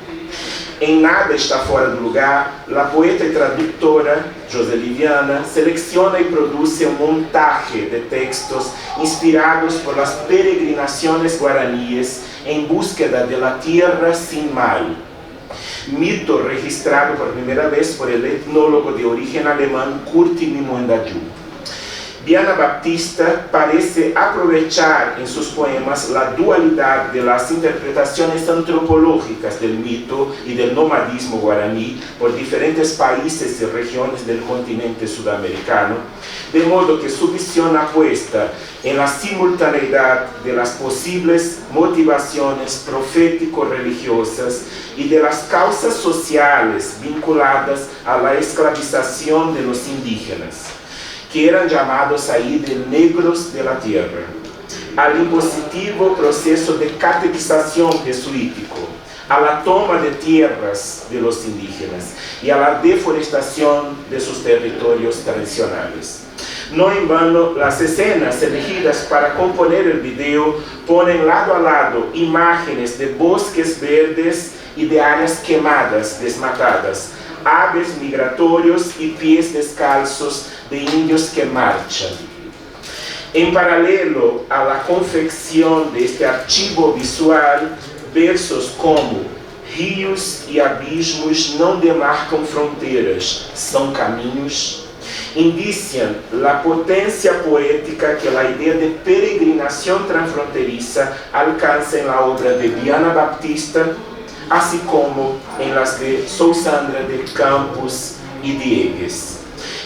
Em Nada está fora do lugar, la poeta y traductora José Liviana selecciona y produce un montaje de textos inspirados por las peregrinaciones guaraníes en búsqueda de la tierra sin mal, mito registrado por primera vez por el etnólogo de origen alemán Kurt Nimuendajú. Biana Baptista parece aprovechar en sus poemas la dualidad de las interpretaciones antropológicas del mito y del nomadismo guaraní por diferentes países y regiones del continente sudamericano, de modo que su visión apuesta en la simultaneidad de las posibles motivaciones profético-religiosas y de las causas sociales vinculadas a la esclavización de los indígenas, que eran llamados ahí de negros de la tierra, al impositivo proceso de catequización jesuítico, a la toma de tierras de los indígenas y a la deforestación de sus territorios tradicionales. No en vano, las escenas elegidas para componer el video ponen lado a lado imágenes de bosques verdes y de áreas quemadas, desmatadas, aves migratorios y pies descalzos de indios que marchan. En paralelo a la confección de este archivo visual, versos como rios e abismos não demarcam fronteiras, são caminhos, indician la potencia poética que la idea de peregrinación transfronteriza alcanza en la obra de Biana Baptista, así como en las de Sousandra de Campos y Diegues.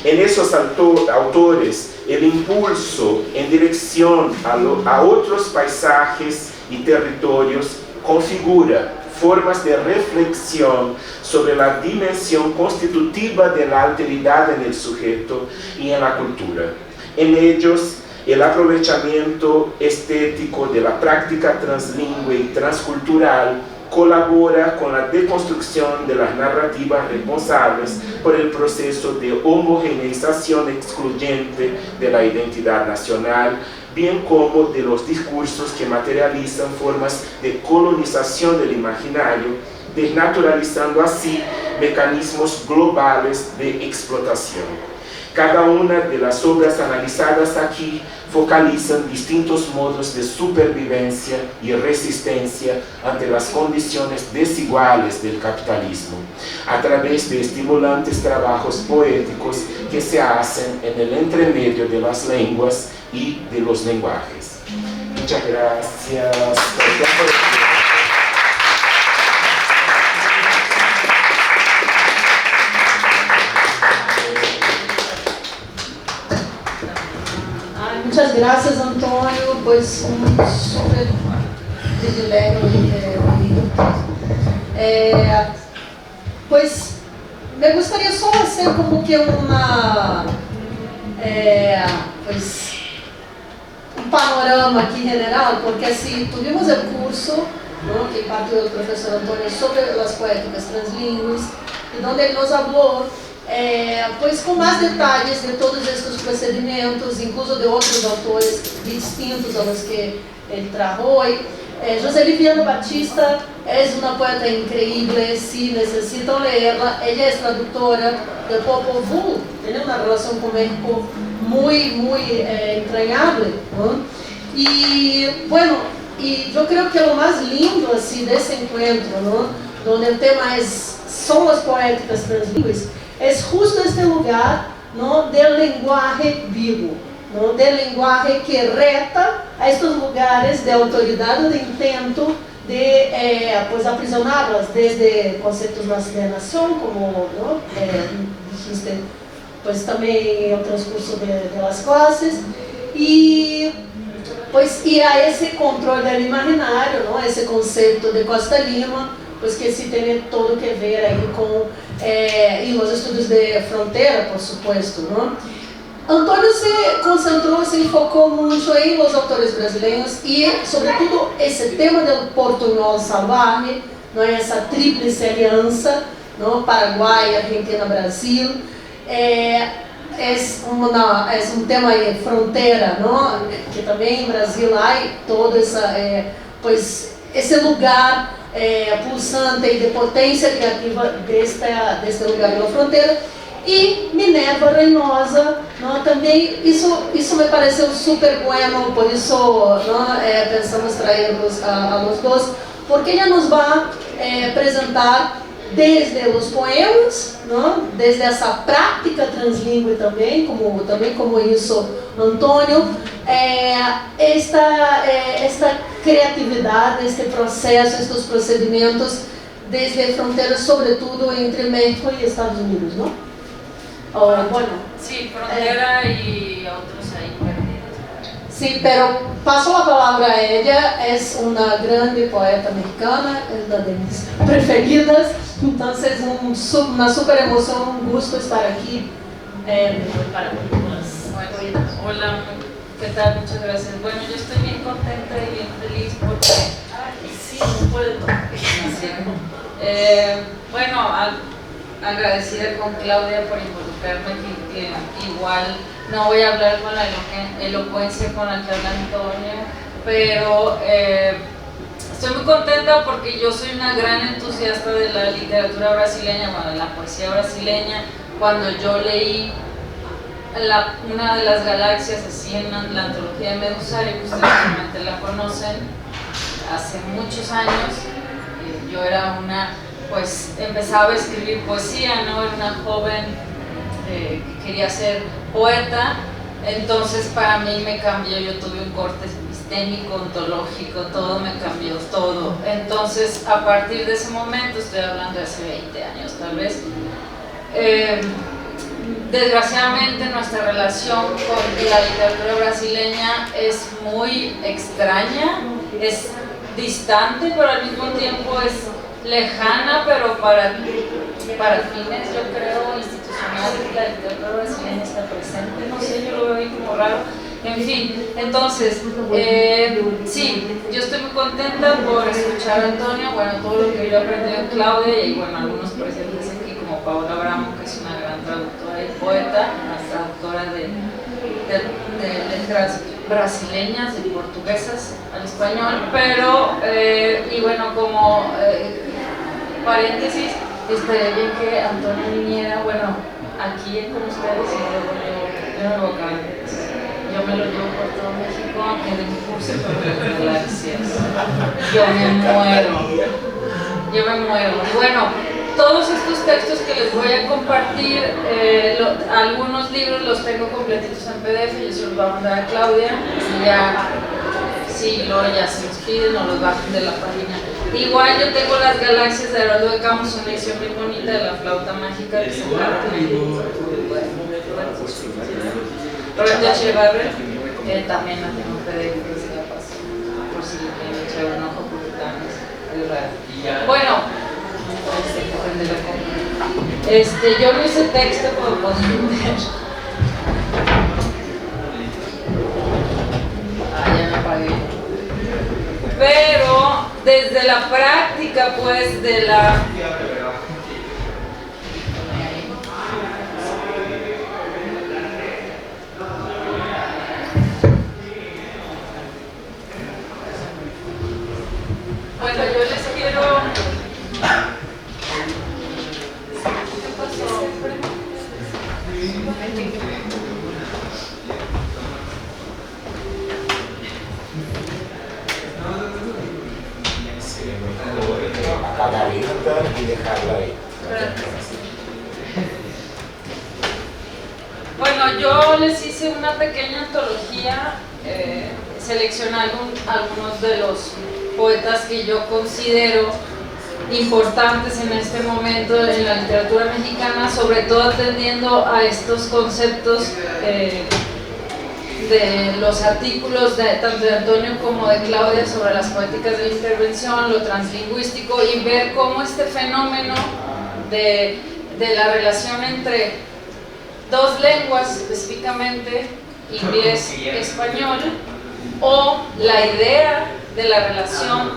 En esos autores, el impulso en dirección a otros paisajes y territorios configura formas de reflexión sobre la dimensión constitutiva de la alteridad en el sujeto y en la cultura. En ellos, el aprovechamiento estético de la práctica translingüe y transcultural colabora con la deconstrucción de las narrativas responsables por el proceso de homogeneización excluyente de la identidad nacional, bien como de los discursos que materializan formas de colonización del imaginario, desnaturalizando así mecanismos globales de explotación. Cada una de las obras analizadas aquí focalizan distintos modos de supervivencia y resistencia ante las condiciones desiguales del capitalismo, a través de estimulantes trabajos poéticos que se hacen en el entremedio de las lenguas y de los lenguajes. Muchas gracias. Muchas gracias, Antônio, pues un super privilegio pues me gustaría solo hacer como que una pues un panorama aquí general, porque así tuvimos el curso, ¿no?, que impartió el profesor Antônio sobre las poéticas translingües, y donde él nos habló pues com mais detalhes de todos estes procedimentos, incluso de outros autores distintos a los que ele trajo hoy. José Liviano Batista é uma poeta increíble, se necessitam leerla. Ela é tradutora do Popol Vuh, tem uma relação com México muito entrañable, ¿no? E, bueno, e eu creio que o mais lindo assim desse encontro, ¿no?, onde o tema são as poéticas translingües, é justo este lugar, ¿no?, del lenguaje vivo, ¿no?, del lenguaje que reta a estes lugares de autoridade, de intento de pues aprisionarlas desde conceptos de nación, como, ¿no?, dijiste, pues também el transcurso de las clases, y pues ir a ese control del imaginario, ¿no?, ese concepto de Costa Lima, pues que sí tiene todo que ver ahí con y los estudios de frontera, por supuesto, ¿no? Antônio se concentrou, se enfocou muito em los autores brasileiros e, sobretudo, esse tema do portunhol salvaje, não é, essa tríplice aliança, não, Paraguai, Argentina, Brasil, é um tema de fronteira, não, que também em Brasil há todo pues, esse lugar pulsante e de potência criativa deste lugar da fronteira. E Minerva Reynosa, não, também, isso me pareceu super bueno, por isso não, pensamos trazer-los a los dois, porque ela nos vai apresentar desde os poemas, não, desde essa prática translingüe também como isso Antônio, esta criatividade, este processo, estes procedimentos desde fronteiras, sobretudo entre México e Estados Unidos, não? Bueno, sí, frontera y otros ahí perdidos. Sí, pero paso la palabra a ella. Es una grande poeta mexicana, es una de mis preferidas. Entonces, una super emoción, un gusto estar aquí. Para bueno, hola, ¿qué tal? Muchas gracias. Bueno, yo estoy bien contenta y bien feliz porque sí, no puedo. Bueno, agradecida con Claudia por involucrarme, que igual no voy a hablar con la elocuencia con la que habla Antonio, pero estoy muy contenta porque yo soy una gran entusiasta de la literatura brasileña, bueno, de la poesía brasileña. Cuando yo leí una de las galaxias así en la antología de Medusario, que ustedes seguramente la conocen, hace muchos años, yo era pues empezaba a escribir poesía, ¿no? Era una joven que quería ser poeta, entonces para mí me cambió, yo tuve un corte epistémico, ontológico, todo me cambió, todo. Entonces, a partir de ese momento, estoy hablando de hace 20 años tal vez, desgraciadamente nuestra relación con la literatura brasileña es muy extraña, es distante, pero al mismo tiempo es lejana, pero para fines, yo creo, institucionales, la literatura brasileña está presente, no sé, yo lo veo ahí como raro. En fin, entonces, sí, yo estoy muy contenta por escuchar a Antonio, bueno, todo lo que yo he aprendido en Claudia, y bueno, algunos presentes aquí como Paola Abramo, que es una gran traductora y poeta, una traductora de letras brasileñas y portuguesas al español, pero, y bueno, como paréntesis, estaría bien que Antonio viniera, bueno, aquí con ustedes, y luego yo no lo voy a acabar. Yo me lo llevo por todo México, que de mi curso de galaxias. Yo me muero. Y bueno, todos estos textos que les voy a compartir, algunos libros los tengo completitos en PDF, y yo se los voy a mandar a Claudia. Si luego ya se los piden o los bajan de la página. Igual yo tengo Las Galaxias de Haroldo de Camus, una edición muy bonita de La Flauta Mágica, que se Roberto Echevarri, también la tengo en PDF, que se la paso, por si le quieren echar un ojo, porque también es raro. Bueno, yo no hice texto, pero puedo entender. Ya me apagué. Pero desde la práctica, pues, de la... Bueno, yo les quiero... ¿Qué pasó? Apagar esta y dejarla ahí. Bueno, yo les hice una pequeña antología, seleccioné algunos de los poetas que yo considero importantes en este momento en la literatura mexicana, sobre todo atendiendo a estos conceptos de los artículos tanto de Antonio como de Claudia sobre las poéticas de la intervención, lo translingüístico, y ver cómo este fenómeno de la relación entre dos lenguas, específicamente inglés y español, o la idea de la relación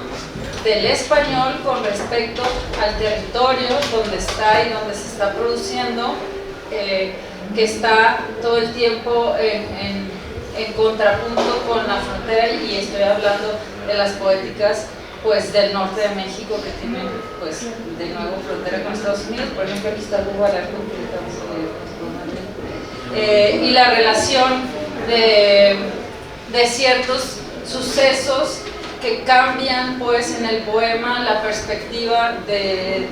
del español con respecto al territorio donde está y donde se está produciendo, que está todo el tiempo en contrapunto con la frontera, y estoy hablando de las poéticas, pues, del norte de México, que tienen, pues, de nuevo frontera con Estados Unidos. Por ejemplo, aquí está Bubararco, y la relación de ciertos sucesos que cambian, pues, en el poema la perspectiva de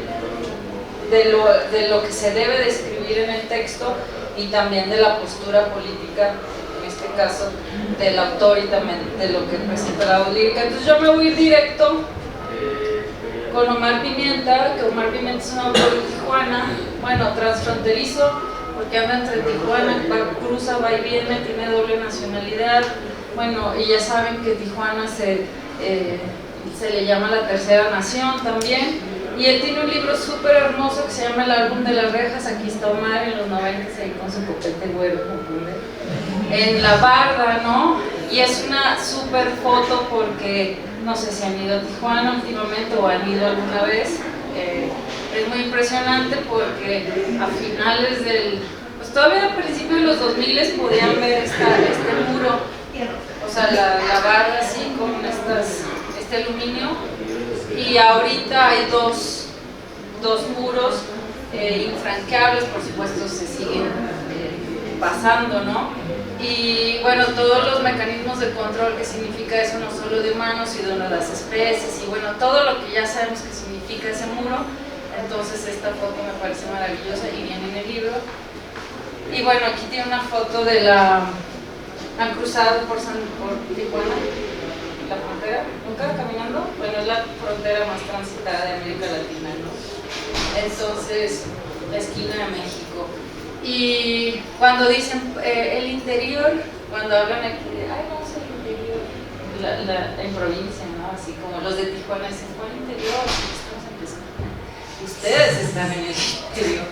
lo que se debe describir en el texto, y también de la postura política, en este caso del autor, y también de lo que presenta la voz lírica. Entonces yo me voy a ir directo con Omar Pimienta, que Omar Pimienta es un autor de Tijuana, bueno, transfronterizo, porque anda entre Tijuana, cruza, va y viene, tiene doble nacionalidad. Bueno, y ya saben que Tijuana se le llama la tercera nación también. Y él tiene un libro súper hermoso que se llama El álbum de las rejas. Aquí está Omar en los 90 ahí con su copete güero, en la barda, ¿no? Y es una súper foto, porque no sé si han ido a Tijuana últimamente o han ido alguna vez. Es muy impresionante, porque a finales pues todavía a principios de los 2000 podían ver este muro, o sea, la barda así con este aluminio, y ahorita hay dos muros infranqueables, por supuesto se siguen pasando, ¿no? Y bueno, todos los mecanismos de control que significa eso, no solo de humanos, sino de las especies, y bueno, todo lo que ya sabemos que significa ese muro. Entonces esta foto me parece maravillosa y viene en el libro. Y bueno, aquí tiene una foto de han cruzado por Tijuana, la frontera, nunca caminando. Bueno, es la frontera más transitada de América Latina, ¿no? Entonces, la esquina de México. Y cuando dicen el interior, cuando hablan aquí de, ay, vamos al interior, en provincia, ¿no? Así como los de Tijuana dicen, ¿cuál interior? Estamos empezando. Ustedes están en el interior.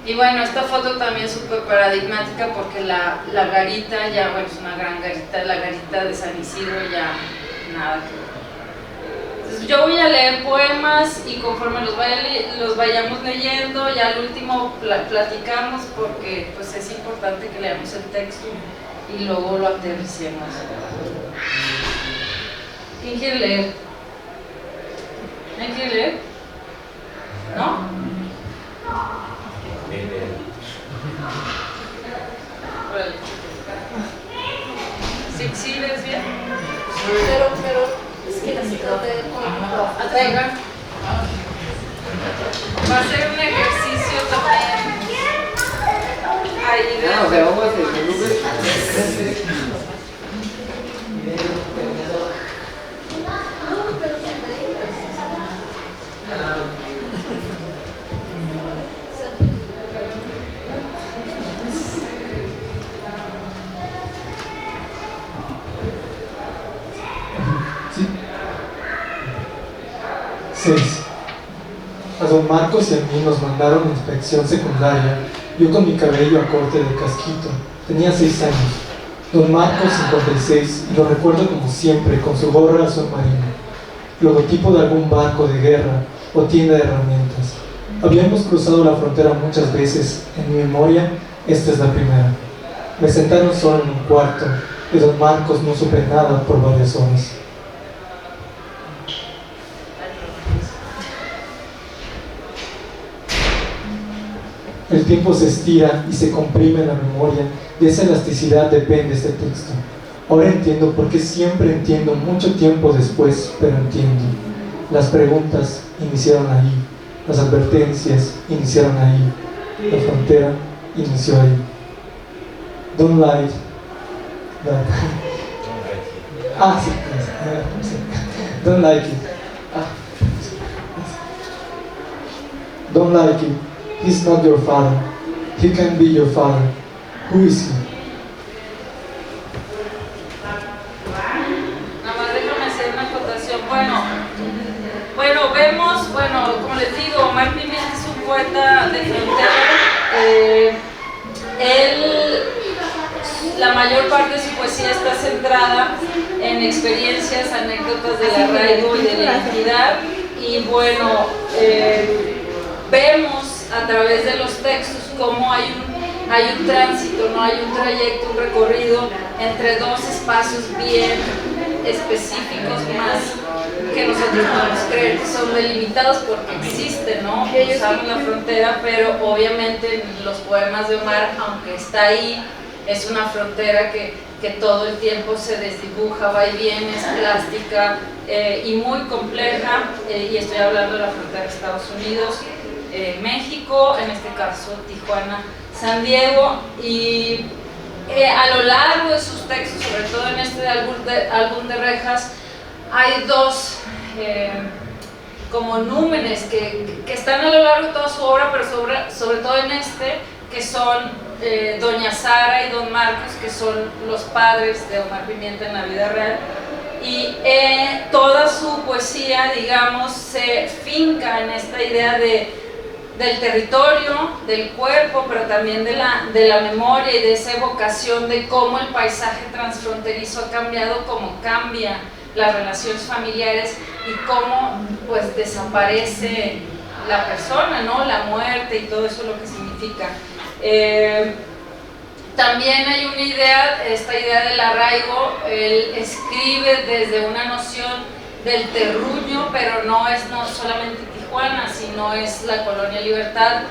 Y bueno, esta foto también es súper paradigmática porque la garita ya, bueno, es una gran garita, la garita de San Isidro ya nada que ver. Entonces yo voy a leer poemas y conforme los vayamos leyendo, ya al último platicamos porque pues es importante que leamos el texto y luego lo aterricemos. ¿Quién quiere leer? ¿Quién quiere leer? ¿No? Órale. ¿Sí ves bien? Pero es que necesito de Venga. Va a ser un ejercicio también. Ahí de... o sea, vamos a hacer ¿Sí? 6. A don Marcos y a mí nos mandaron a inspección secundaria, yo con mi cabello a corte de casquito. Tenía 6 años. Don Marcos 56, y lo recuerdo como siempre, con su gorra azul marino, logotipo de algún barco de guerra o tienda de herramientas. Habíamos cruzado la frontera muchas veces, en mi memoria, esta es la primera. Me sentaron solo en un cuarto, de don Marcos no supe nada por varias horas. El tiempo se estira y se comprime en la memoria, de esa elasticidad depende este texto. Ahora entiendo por qué siempre entiendo mucho tiempo después, pero entiendo. Las preguntas iniciaron ahí, las advertencias iniciaron ahí, la frontera inició ahí. Don't lie. Sí. Don't like it. Don't like it. He's not your father. He can be your father. Who is he? Nada más déjame hacer una acotación. Bueno, vemos, como les digo, Omar Pimienta es un poeta de frontera. La mayor parte de su poesía está centrada en experiencias, anécdotas del arraigo y de la identidad. Y bueno, vemos a través de los textos cómo hay un tránsito, ¿no? Hay un trayecto, un recorrido entre dos espacios bien específicos, más que nosotros podemos creer que son delimitados porque existen, ¿no? Usamos la frontera, pero obviamente los poemas de Omar, aunque está ahí, es una frontera que todo el tiempo se desdibuja, va y viene, es plástica y muy compleja, y estoy hablando de la frontera de Estados Unidos, México, en este caso Tijuana, San Diego, y a lo largo de sus textos, sobre todo en este álbum de Rejas, hay dos como númenes que están a lo largo de toda su obra, pero sobre todo en este, que son Doña Sara y Don Marcos, que son los padres de Omar Pimienta en la vida real. Y toda su poesía, digamos, se finca en esta idea del territorio, del cuerpo, pero también de la memoria y de esa evocación de cómo el paisaje transfronterizo ha cambiado, cómo cambian las relaciones familiares y cómo pues desaparece la persona, ¿no? La muerte y todo eso lo que significa. También hay una idea, esta idea del arraigo. Él escribe desde una noción del terruño, pero no es solamente Tijuana, sino es la Colonia Libertad.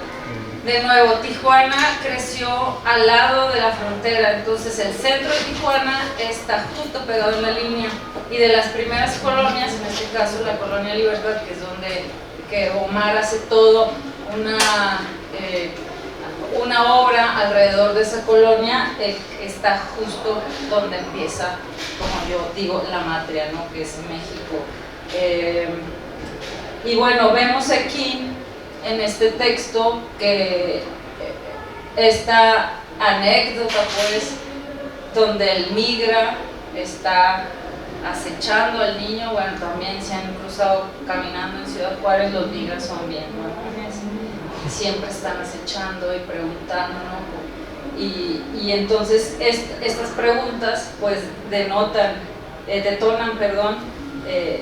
De nuevo, Tijuana creció al lado de la frontera, entonces el centro de Tijuana está justo pegado en la línea, y de las primeras colonias, en este caso la Colonia Libertad, que es donde Omar hace todo una obra alrededor de esa colonia, está justo donde empieza, como yo digo, la matria, ¿no? Que es México. Y bueno, vemos aquí en este texto que esta anécdota, pues, donde él migra, está acechando al niño. Bueno, también se han cruzado caminando en Ciudad Juárez, los migras son bien, ¿no? siempre están acechando y preguntando, ¿no? Y entonces estas preguntas pues detonan,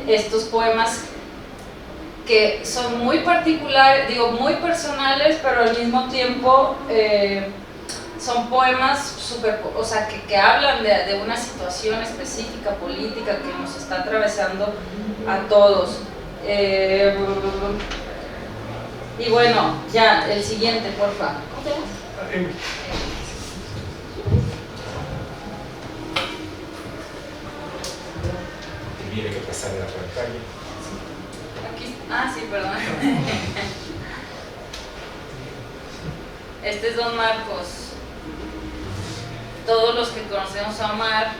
estos poemas que son muy particulares, digo muy personales, pero al mismo tiempo son poemas o sea, que hablan de una situación específica política que nos está atravesando a todos. Y bueno, ya, el siguiente, porfa. Tiene que pasar la pantalla. Aquí, sí, perdón. Este es Don Marcos. Todos los que conocemos a Omar,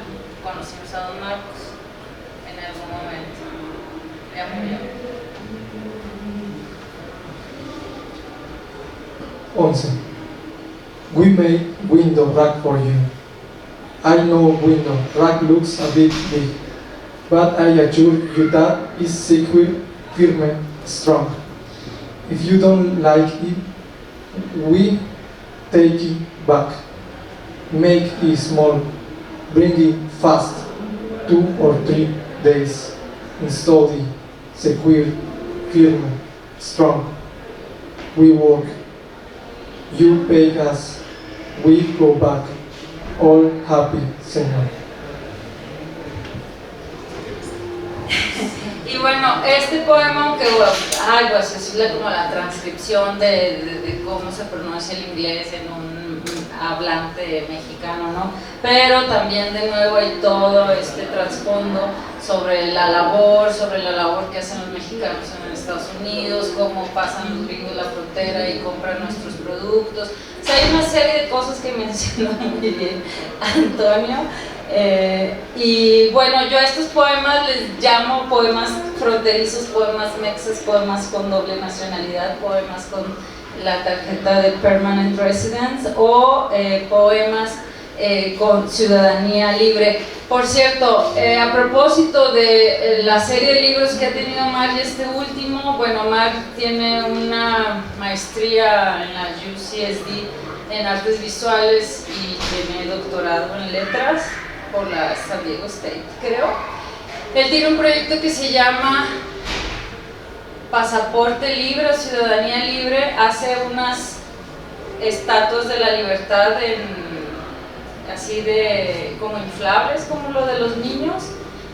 conocimos a Don Marcos en algún momento. Ya murió. 11. We made window rack for you. I know window rack looks a bit big, but I assure you that is secure, firm, strong. If you don't like it, we take it back. Make it small, bring it fast, 2 or 3 days. Install it, secure, firm, strong. We work. You pay us, we go back, all happy, Señor. Y bueno, este poema, aunque pues es como la transcripción de cómo se pronuncia el inglés en un hablante mexicano, ¿no? Pero también de nuevo hay todo este trasfondo sobre la labor que hacen los mexicanos en Estados Unidos, cómo pasan los gringos la frontera y compran nuestros productos. O sea, hay una serie de cosas que menciona muy bien Antonio. Y bueno, yo a estos poemas les llamo poemas fronterizos, poemas mexas, poemas con doble nacionalidad, poemas con la tarjeta de Permanent Residence o poemas con ciudadanía libre. Por cierto, a propósito de la serie de libros que ha tenido Mar y este último, bueno, Mar tiene una maestría en la UCSD en artes visuales y tiene doctorado en letras por la San Diego State, creo. Él tiene un proyecto que se llama Pasaporte Libre o Ciudadanía Libre. Hace unas estatuas de la libertad así de como inflables, como lo de los niños,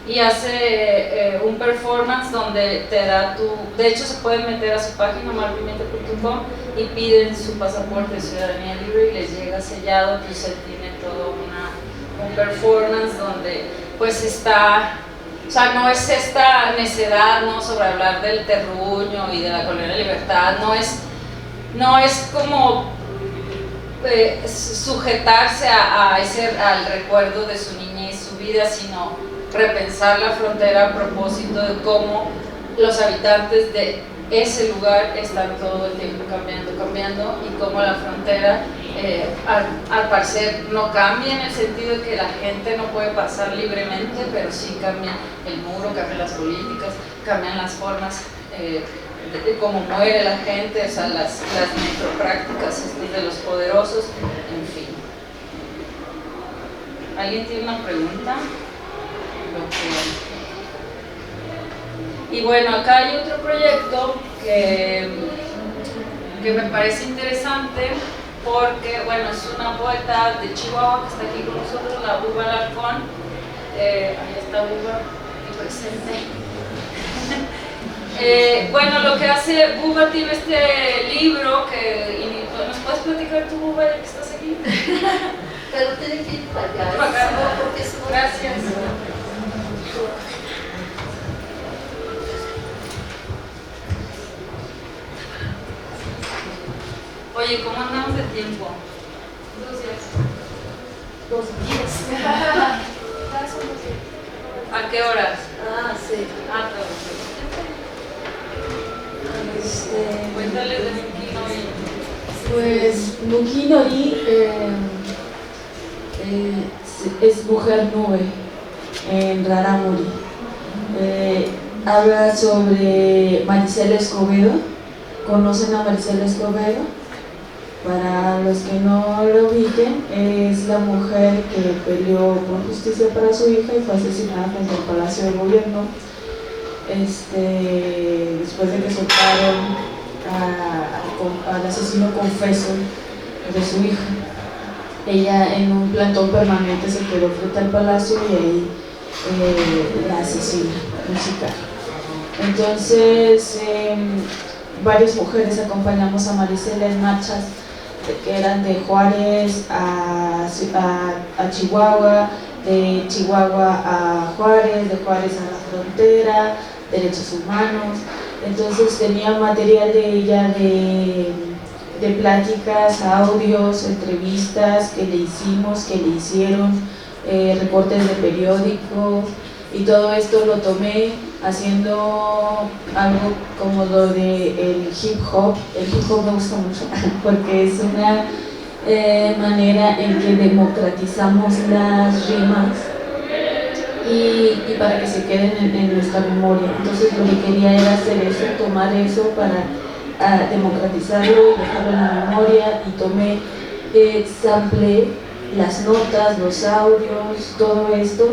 y hace un performance donde te da de hecho se pueden meter a su página marpimienta.com y piden su pasaporte de ciudadanía libre y les llega sellado. Entonces él tiene todo un performance donde pues está, o sea, no es esta necedad, ¿no?, sobre hablar del terruño y de la colonia de libertad, no es como sujetarse al recuerdo de su niñez y su vida, sino repensar la frontera a propósito de cómo los habitantes de ese lugar están todo el tiempo cambiando y cómo la frontera al parecer no cambia en el sentido de que la gente no puede pasar libremente, pero sí cambia el muro, cambian las políticas, cambian las formas de cómo muere la gente, o sea, las necroprácticas de los poderosos, en fin. ¿Alguien tiene una pregunta? Y bueno, acá hay otro proyecto que me parece interesante porque, bueno, es una poeta de Chihuahua que está aquí con nosotros, la Buba Alarcón. Ahí está Buba, aquí presente. Bueno, lo que hace Buba, tiene este libro que ¿nos puedes platicar tú, Buba, ya que estás aquí? Pero tiene que ir para allá. Para acá. Porque eso no... Gracias. Oye, ¿cómo andamos de tiempo? 2 días. 2 días. ¿A qué horas? Sí. Cuéntales de Mukinori. Pues Mukinori es mujer nube en Rarámuri. Habla sobre Marisela Escobedo, conocen a Marisela Escobedo. Para los que no lo ubiquen, es la mujer que peleó por justicia para su hija y fue asesinada frente al Palacio del Gobierno después de que soltaron al asesino confeso de su hija. Ella en un plantón permanente se quedó frente al palacio y ahí la asesina musical. Entonces varias mujeres acompañamos a Marisela en marchas que eran de Juárez a Chihuahua, de Chihuahua a Juárez, de Juárez a la frontera, derechos humanos. Entonces tenía material de ella de pláticas, audios, entrevistas que le hicimos, que le hicieron, recortes de periódicos, y todo esto lo tomé haciendo algo como lo de el hip hop. El hip hop me gusta mucho porque es una manera en que democratizamos las rimas y para que se queden en nuestra memoria. Entonces lo que quería era hacer eso, tomar eso para democratizarlo y dejarlo en la memoria, y tomé, samplé las notas, los audios, todo esto,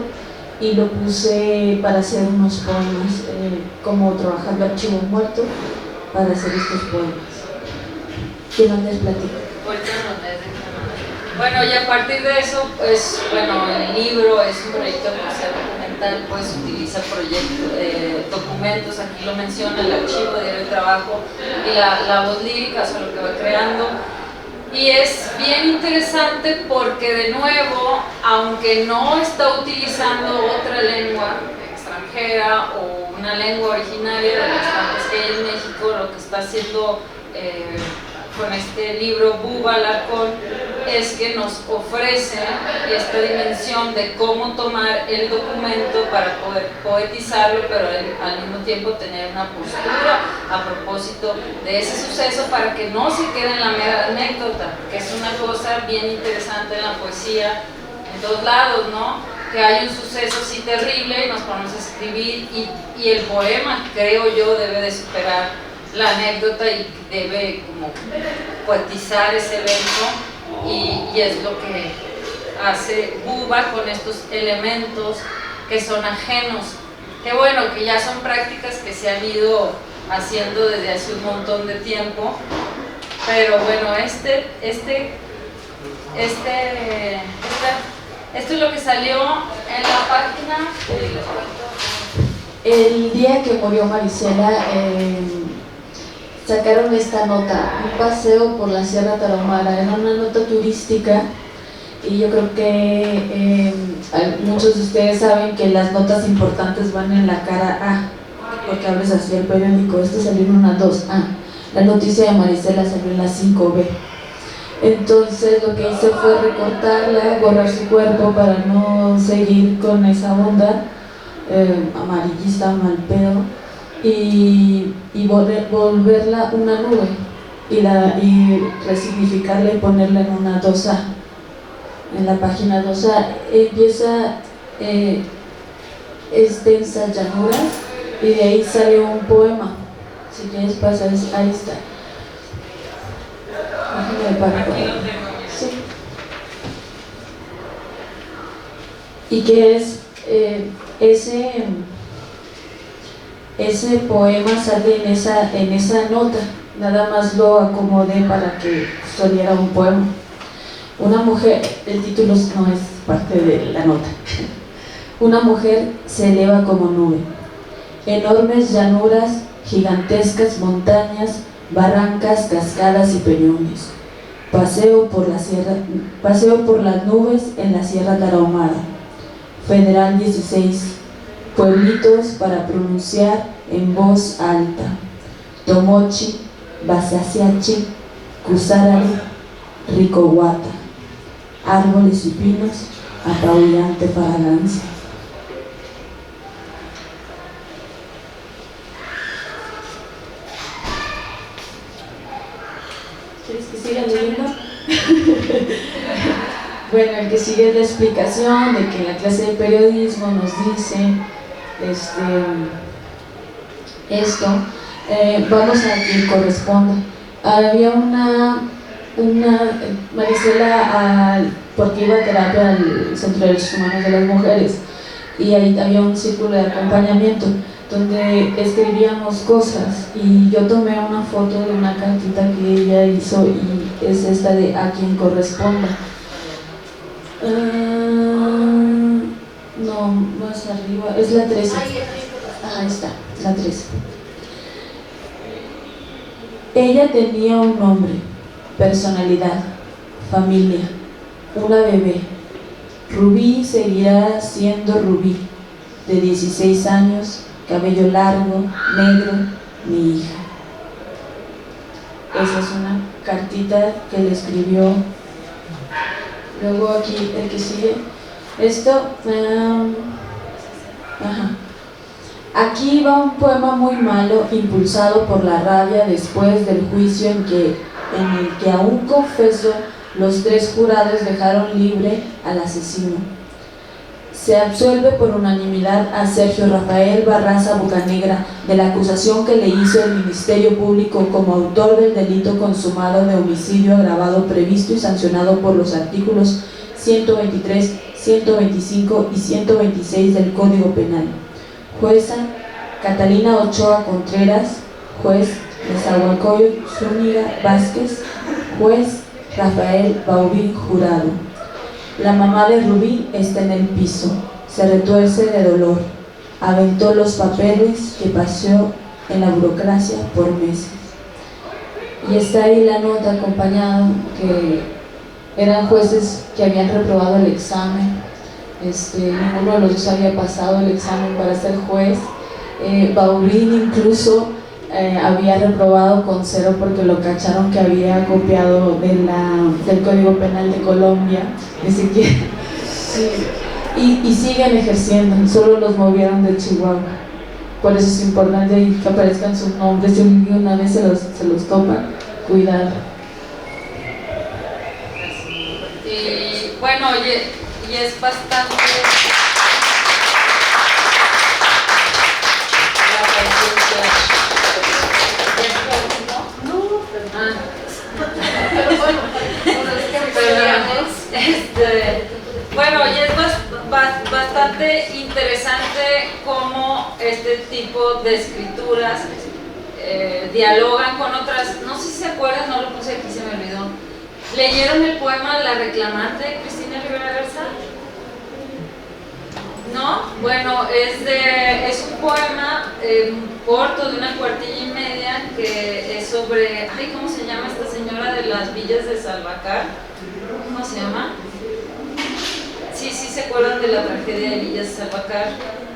y lo puse para hacer unos poemas, como trabajando archivo muerto para hacer estos poemas. ¿Quién más les platico? Bueno, y a partir de eso, pues, bueno, el libro es un proyecto documental, pues utiliza documentos, aquí lo menciona, el archivo, diario de trabajo y la voz lírica, sobre lo que va creando. Y es bien interesante porque, de nuevo, aunque no está utilizando otra lengua extranjera o una lengua originaria de las tantas que hay en México, lo que está haciendo con este libro Buba Alarcón es que nos ofrece esta dimensión de cómo tomar el documento para poder poetizarlo, pero al mismo tiempo tener una postura a propósito de ese suceso, para que no se quede en la mera anécdota, que es una cosa bien interesante en la poesía en todos lados, ¿no? Que hay un suceso así terrible y nos ponemos a escribir, y el poema, creo yo, debe de superar la anécdota y debe como poetizar ese evento, y es lo que hace Buba con estos elementos que son ajenos, que bueno, que ya son prácticas que se han ido haciendo desde hace un montón de tiempo, pero bueno, esto es lo que salió en la página. El día que murió Marisela, sacaron esta nota, un paseo por la Sierra Tarahumara. Era una nota turística, y yo creo que muchos de ustedes saben que las notas importantes van en la cara A, porque abres así el periódico. Esto salió en una 2A. La noticia de Marisela salió en la 5B. Entonces lo que hice fue recortarla, borrar su cuerpo para no seguir con esa onda amarillista, mal pedo, y volverla una nube, y resignificarla y ponerla en una 2A. En la página 2A empieza extensa llanura, y de ahí sale un poema. Si quieres pasar, ahí está. Sí. Y que es ese poema sale en esa nota. Nada más lo acomodé para que saliera un poema. Una mujer, el título no es parte de la nota. Una mujer se eleva como nube. Enormes llanuras, gigantescas montañas, barrancas, cascadas y peñones. Paseo por las nubes en la Sierra Tarahumara. Federal 16. Pueblitos para pronunciar en voz alta: Tomochi, Basasiachi, Cusarari, Ricohuata. Árboles y pinos, apabullante fragancia. ¿Quieres que siga leyendo? Bueno, el que sigue es la explicación de que en la clase de periodismo nos dicen esto, Vamos a quien corresponda. Había una Marisela, porque iba a terapia al Centro de Derechos Humanos de las Mujeres, y ahí había un círculo de acompañamiento donde escribíamos cosas, y yo tomé una foto de una cartita que ella hizo, y es esta de a quien corresponda. No, más arriba, es la 13. Ahí está, la 13. Ella tenía un nombre, personalidad, familia, una bebé. Rubí seguirá siendo Rubí, de 16 años, cabello largo, negro, mi hija. Esa es una cartita que le escribió. Luego aquí, el que sigue. Esto, aquí va un poema muy malo, impulsado por la rabia después del juicio en el que aún confeso, los 3 jurados dejaron libre al asesino. Se absuelve por unanimidad a Sergio Rafael Barraza Bocanegra de la acusación que le hizo el Ministerio Público como autor del delito consumado de homicidio agravado previsto y sancionado por los artículos 123, 125 y 126 del Código Penal. Jueza Catalina Ochoa Contreras, juez Nezahualcóyotl Zúñiga Vázquez, juez Rafael Baubín Jurado. La mamá de Rubí está en el piso, se retuerce de dolor, aventó los papeles que paseó en la burocracia por meses. Y está ahí la nota acompañada, que eran jueces que habían reprobado el examen. Ninguno de los dos había pasado el examen para ser juez. Baubín incluso había reprobado con 0 porque lo cacharon que había copiado del Código Penal de Colombia, ni siquiera. Y siguen ejerciendo, solo los movieron de Chihuahua. Por eso es importante que aparezcan sus nombres. Si una vez se los topan, cuidado. Y bueno, y es bastante... Bueno, y es bastante interesante cómo este tipo de escrituras dialogan con otras. No sé si se acuerdan, no lo puse aquí, se me olvidó. ¿Leyeron el poema La Reclamante de Cristina Rivera Garza? ¿No? Bueno, es un poema corto de una cuartilla y media que es sobre, ¿cómo se llama esta señora de las villas de Salvacar? ¿Cómo se llama? Sí, se acuerdan de la tragedia de Villas de Salvacar,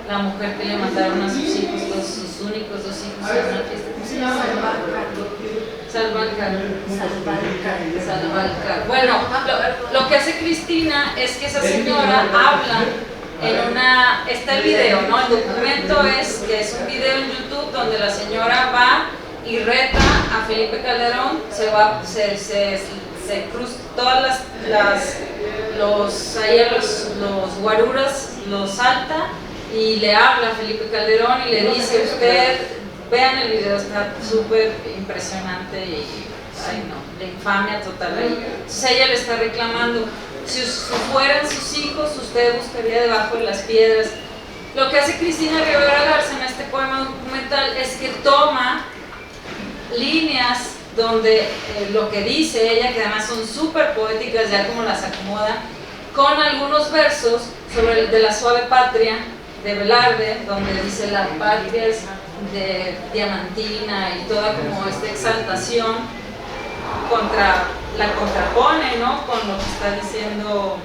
la mujer que le mataron a sus hijos, sus únicos 2 hijos en una fiesta. ¿Cómo se llama? Salvacar. Bueno, lo que hace Cristina es que esa señora habla está el video, ¿no? El documento que es un video en YouTube donde la señora va y reta a Felipe Calderón, se cruza todas los guaruras, los salta y le habla a Felipe Calderón y le dice: usted, vean el video, está súper impresionante y, la infamia total ahí. Entonces ella le está reclamando: si fueran sus hijos, usted buscaría debajo de las piedras. Lo que hace Cristina Rivera Garza en este poema documental es que toma líneas donde lo que dice ella, que además son súper poéticas, ya como las acomoda, con algunos versos sobre de La Suave Patria de Velarde, donde dice la patria es de diamantina y toda como esta exaltación la contrapone, ¿no?, con lo que está diciendo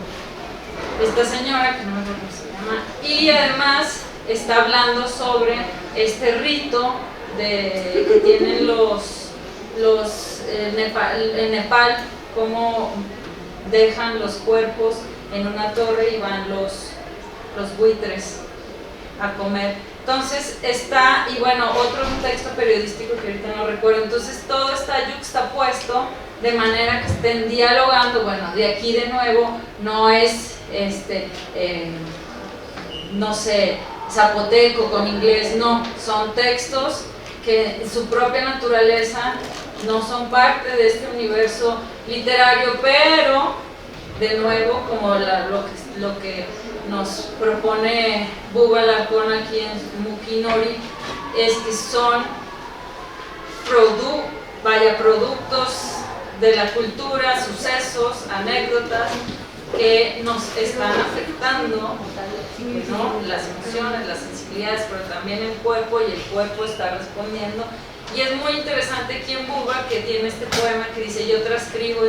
esta señora, que no me acuerdo cómo se llama, y además está hablando sobre este rito que tienen en Nepal, cómo dejan los cuerpos en una torre y van los buitres a comer. Entonces y bueno, otro texto periodístico que ahorita no recuerdo. Entonces todo está yuxtapuesto de manera que estén dialogando. Bueno, de aquí de nuevo no es no sé, zapoteco con inglés, no, son textos que en su propia naturaleza no son parte de este universo literario, pero de nuevo, como lo que nos propone Bubba Alarcón aquí en Mukinori, es que son productos de la cultura, sucesos, anécdotas que nos están afectando, ¿no? Las emociones, las sensibilidades, pero también el cuerpo, y el cuerpo está respondiendo. Y es muy interesante aquí en Bubba que tiene este poema que dice: yo transcribo,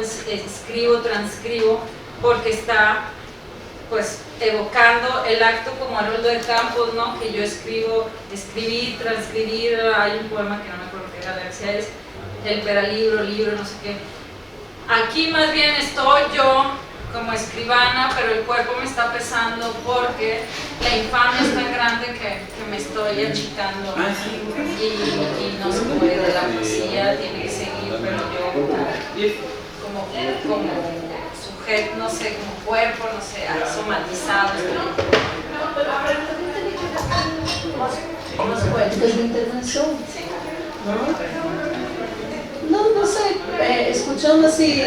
porque está pues evocando el acto como Haroldo de Campos, ¿no? Que yo escribir, transcribir. Hay un poema que no me acuerdo qué galaxia es, el peralibro, no sé qué. Aquí más bien estoy yo como escribana, pero el cuerpo me está pesando porque la infamia es tan grande que me estoy achicando y no se puede, la poesía tiene que seguir, pero yo como sujeto, no sé, como cuerpo, no sé, somatizado. Umas poéticas de intervención. Sí. No sé, escuchando así,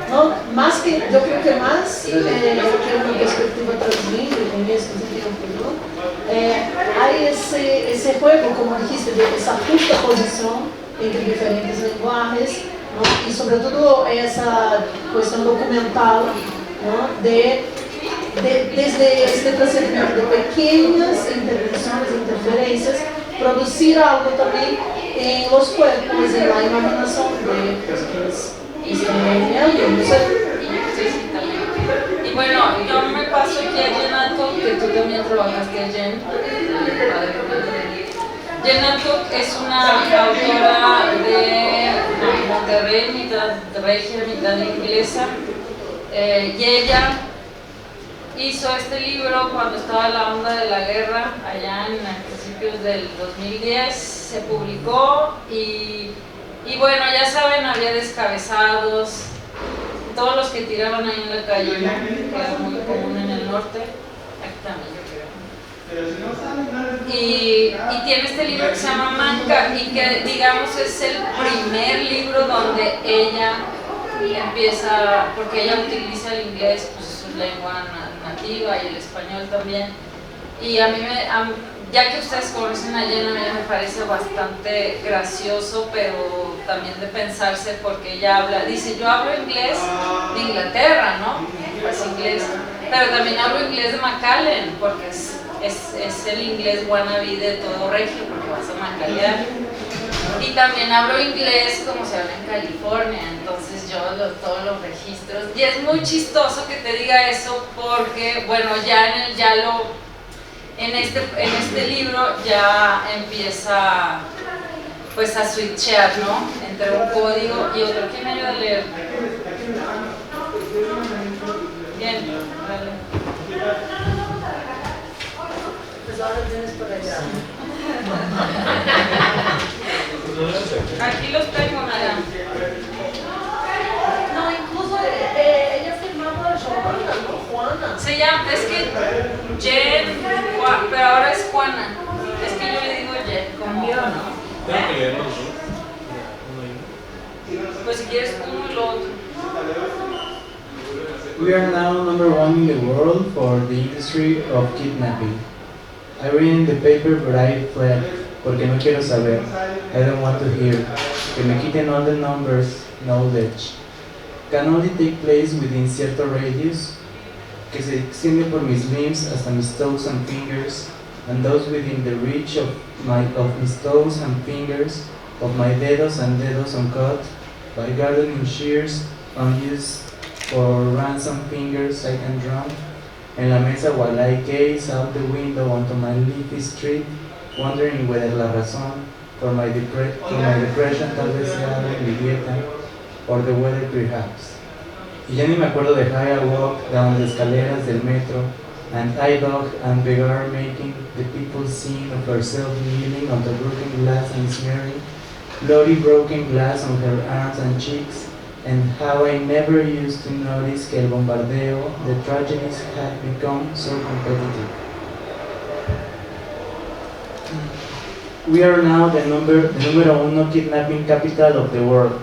no, más que, yo creo que más que una perspectiva translingüe con estos tiempos, ¿no? Hay ese juego, como dijiste, de esa justa posición entre diferentes lenguajes, ¿no? Y sobre todo esa cuestión documental, ¿no? Desde este procedimiento de pequeñas intervenciones, interferencias, producir algo también en los cuerpos, en la imaginación de los que están viendo, no sé. Sí, también. Y bueno, yo me paso aquí a Jen Atuk, que tú también trabajaste a Jen. Jen Atuk es una autora de Monterrey, mitad regia, mitad inglesa, y ella hizo este libro cuando estaba la onda de la guerra, allá en principios del 2010, se publicó y bueno, ya saben, había descabezados, todos los que tiraban ahí en la calle, ¿no? Que era muy común en el norte, aquí también yo creo. Y tiene este libro que se llama Manca y que digamos es el primer libro donde ella empieza, porque ella utiliza el inglés, pues su lengua nativa y el español también, y a mí ya que ustedes conocen a Jen, a mí me parece bastante gracioso, pero también de pensarse, porque ella dice, yo hablo inglés de Inglaterra, ¿no? Pues inglés, pero también hablo inglés de McAllen, porque es el inglés wannabe de todo regio, porque vas a Macalear. Y también hablo inglés como se habla en California, entonces yo todos los registros, y es muy chistoso que te diga eso porque, bueno, ya en este libro ya empieza pues a switchear, ¿no? Entre un código y otro. ¿Quién me ayuda a leer? Bien, dale. Pues ahora tienes por allá. Aquí los tengo, nada. No, incluso ella firmaba Joana, ¿no? Juana. Se llama, es que Jen, pero ahora es Juana. Es que yo le digo Jen, como ¿no? Tengo que leerlos, Pues si quieres uno y lo otro. We are now #1 in the world for the industry of kidnapping. I read in the paper, but I fled, porque no quiero saber. I don't want to hear. Que me quiten all the numbers, knowledge. Can only take place within cierto radius, que se extiende por mis limbs hasta mis toes and fingers, and those within the reach of mis toes and fingers, of my dedos and dedos uncut, by gardening shears, unused for ransom fingers I can drum, en la mesa while I gaze out the window onto my leafy street, wondering whether la razón for my depression tal vez sea mi dieta, or the weather perhaps. Y ya ni me acuerdo de how I walk down the escaleras del metro, and I dog and beggar making the people scene of herself kneeling on the broken glass and smearing bloody broken glass on her arms and cheeks, and how I never used to notice que el bombardeo, the tragedies had become so competitive. We are now the número uno kidnapping capital of the world.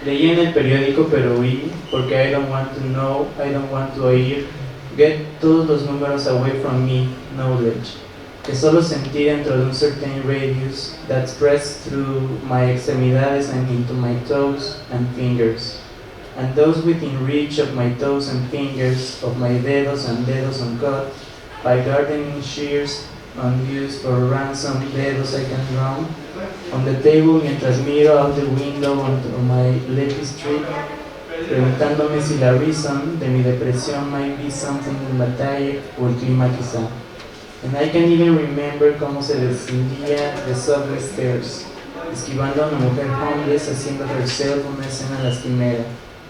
Leí en el periódico, pero huí porque I don't want to oír. Get todos los números away from me, knowledge. Que solo sentí dentro de un certain radius that spreads through my extremidades and into my toes and fingers. And those within reach of my toes and fingers, of my dedos and dedos uncut, by gardening shears unused for ransom, dedos I can drum, on the table mientras miro out the window onto my leafy street, preguntándome si la reason de mi depresión might be something in batalla o el clima quizá. And I can even remember cómo se descendía the subway stairs, esquivando a una mujer homeless haciendo herself una escena lastimera,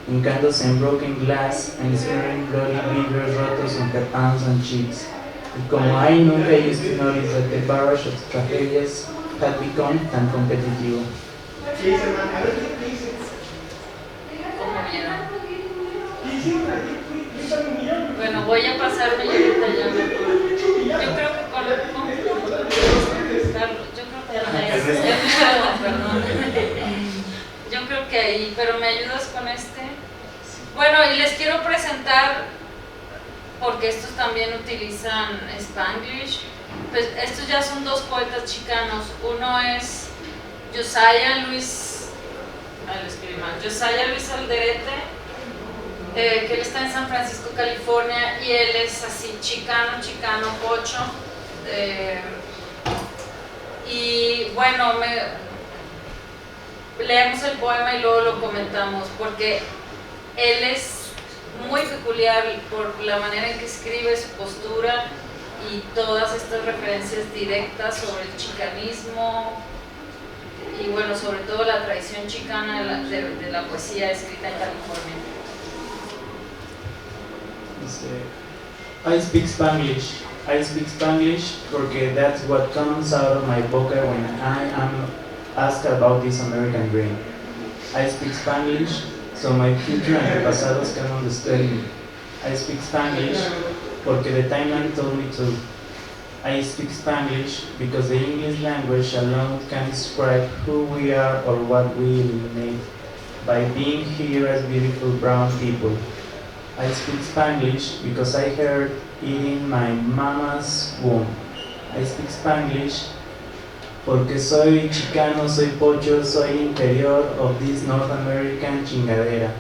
hincándose en broken glass and smearing bloody beavers rotos on her arms and cheeks. Y como I nunca used to notice that the barrage of tragedias had become tan competitivo. Bueno, voy a pasarme y ahorita ya me... Yo creo que con... Carlos, yo creo que perdón. Yo creo que ahí, pero ¿me ayudas con este? Bueno, y les quiero presentar, porque estos también utilizan Spanglish, pues estos ya son dos poetas chicanos. Uno es Josiah Luis Alderete, que él está en San Francisco, California, y él es así chicano, pocho. Y bueno, leemos el poema y luego lo comentamos, porque él es muy peculiar por la manera en que escribe, su postura y todas estas referencias directas sobre el chicanismo y bueno, sobre todo la tradición chicana de la poesía escrita en California. I speak Spanglish porque that's what comes out of my boca when I am asked about this American dream. I speak Spanglish so my future antepasados can understand me. I speak Spanglish porque the timeline told me to. I speak Spanglish because the English language alone can describe who we are or what we eliminate by being here as beautiful brown people. I speak Spanglish because I heard it in my mama's womb. I speak Spanglish porque soy chicano, soy pocho, soy interior of this North American chingadera.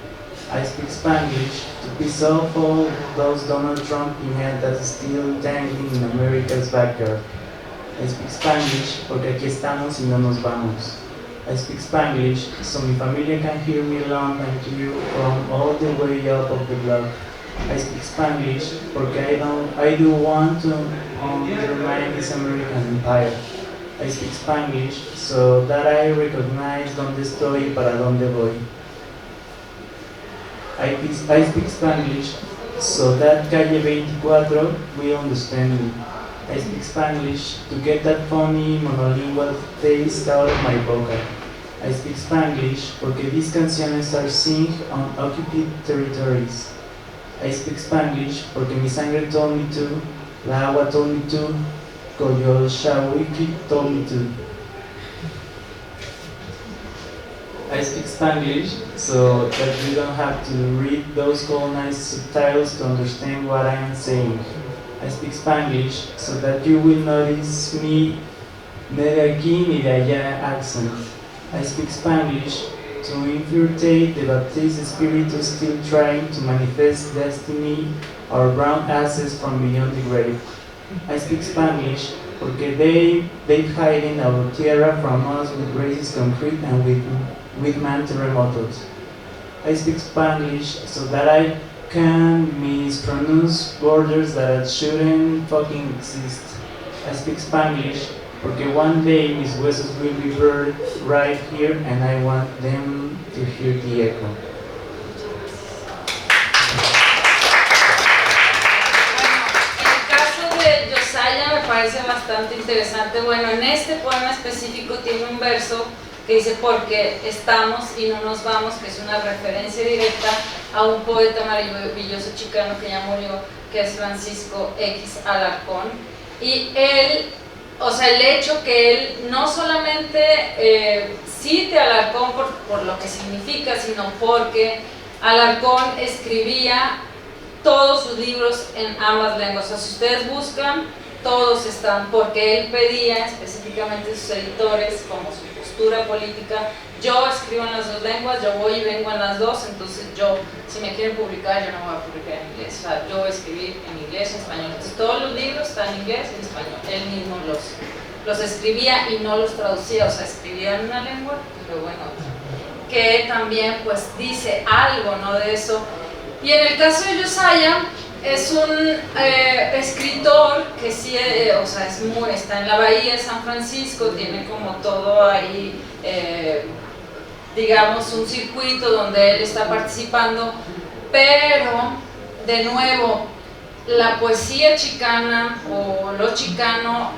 I speak Spanglish to piss off all those Donald Trump emails that's still dangling in America's backyard. I speak Spanglish porque aquí estamos y no nos vamos. I speak Spanglish so mi familia can hear me loud and clear from all the way up of the block. I speak Spanglish porque I do want to undermine this American empire. I speak Spanglish so that I recognize dónde estoy y para dónde voy. I speak Spanglish so that Calle 24 will understand me. I speak Spanglish to get that funny monolingual taste out of my boca. I speak Spanglish porque these canciones are sing on occupied territories. I speak Spanglish porque mi sangre told me to, la agua told me to, Coyolxauhqui told me to. I speak Spanglish so that you don't have to read those colonized subtitles to understand what I am saying. I speak Spanglish so that you will notice me ne de aquí ni de allá accent. I speak Spanglish to infiltrate the Baptist spiritus still trying to manifest destiny or brown asses from beyond the grave. I speak Spanglish porque they've hidden our tierra from us with racist concrete and with man terremotos. I speak Spanglish so that I can mispronounce borders that shouldn't fucking exist. I speak Spanglish porque one day mis huesos will be buried right here and I want them to hear the echo. Me parece bastante interesante. Bueno, en este poema específico tiene un verso que dice porque estamos y no nos vamos, que es una referencia directa a un poeta maravilloso chicano que ya murió, que es Francisco X. Alarcón, y él o sea, el hecho que él no solamente cite a Alarcón por lo que significa, sino porque Alarcón escribía todos sus libros en ambas lenguas. O sea, si ustedes buscan, todos están, porque él pedía específicamente a sus editores, como su postura política, yo escribo en las dos lenguas, yo voy y vengo en las dos, entonces yo, si me quieren publicar, yo no voy a publicar en inglés, o sea, yo voy a escribir en inglés y en español. Entonces todos los libros están en inglés y en español. Él mismo los escribía y no los traducía, o sea, escribía en una lengua, pero bueno, que también pues dice algo, ¿no?, de eso. Y en el caso de Josiah, es un escritor que sí, o sea, está en la bahía de San Francisco, tiene como todo ahí, digamos, un circuito donde él está participando, pero, de nuevo, la poesía chicana o lo chicano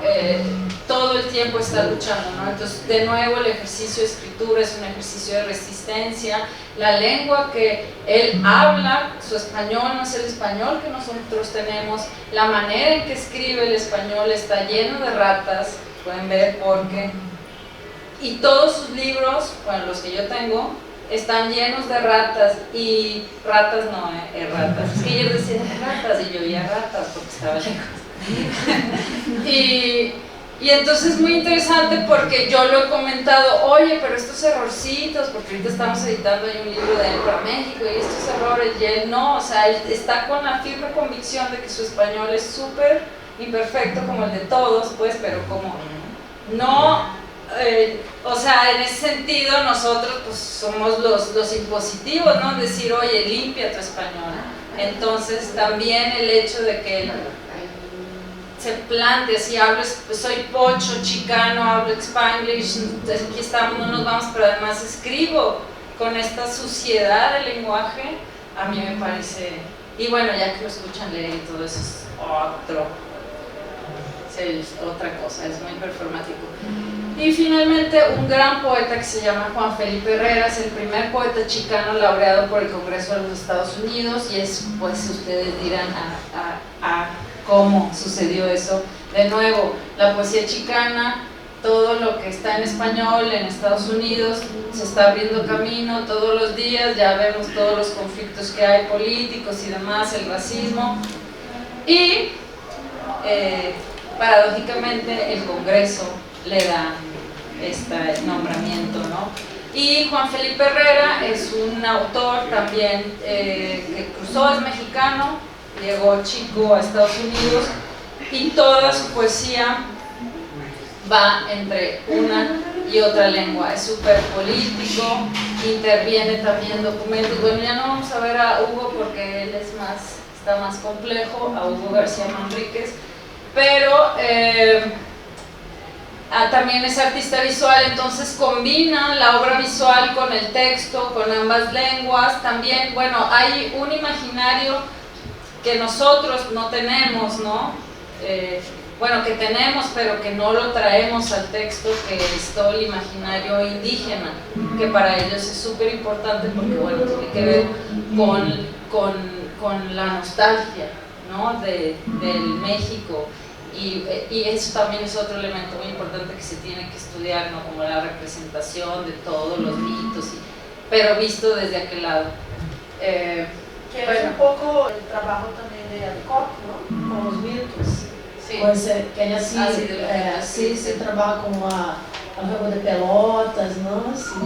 todo el tiempo está luchando, ¿no? Entonces, de nuevo, el ejercicio de escritura es un ejercicio de resistencia. La lengua que él habla, su español no es el español que nosotros tenemos. La manera en que escribe el español está lleno de ratas, pueden ver porque. Y todos sus libros, bueno, los que yo tengo, están llenos de ratas, y ratas no, ratas. Es que ayer decía ratas y yo oía ratas porque estaba lejos. Y entonces es muy interesante porque yo lo he comentado, oye, pero estos errorcitos, porque ahorita estamos editando ahí un libro de él para México, y estos errores, y él no, o sea, él está con la firme convicción de que su español es súper imperfecto como el de todos, pues, pero como no, o sea, en ese sentido nosotros pues somos los impositivos, ¿no? Decir, oye, limpia tu español. Entonces también el hecho de que él se plante, si hablo, soy pocho, chicano, hablo spanglish, aquí estamos, no nos vamos, pero además escribo con esta suciedad del lenguaje, a mí me parece, y bueno, ya que lo escuchan leer y todo eso es otra cosa, es muy performático. Y finalmente un gran poeta que se llama Juan Felipe Herrera, es el primer poeta chicano laureado por el Congreso de los Estados Unidos, y es, pues ustedes dirán cómo sucedió eso. De nuevo, la poesía chicana, todo lo que está en español en Estados Unidos se está abriendo camino todos los días, ya vemos todos los conflictos que hay políticos y demás, el racismo, y paradójicamente el Congreso le da este nombramiento, ¿no? Y Juan Felipe Herrera es un autor también que cruzó, es mexicano, llegó chico a Estados Unidos, y toda su poesía va entre una y otra lengua, es súper político, interviene también documentos. Bueno, ya no vamos a ver a Hugo porque él está más complejo, a Hugo García Manríquez, pero también es artista visual, entonces combina la obra visual con el texto, con ambas lenguas. También, bueno, hay un imaginario que nosotros no tenemos, ¿no? Bueno, que tenemos, pero que no lo traemos al texto, que es todo el imaginario indígena, que para ellos es súper importante porque, bueno, tiene que ver con la nostalgia, ¿no? Del México. Y eso también es otro elemento muy importante que se tiene que estudiar, ¿no? Como la representación de todos los mitos, pero visto desde aquel lado. Que es un poco el trabajo también de Alcott, ¿no? Con los mitos. Sí. Pues que ella sí se trabaja como el juego de pelotas, ¿no? Sí.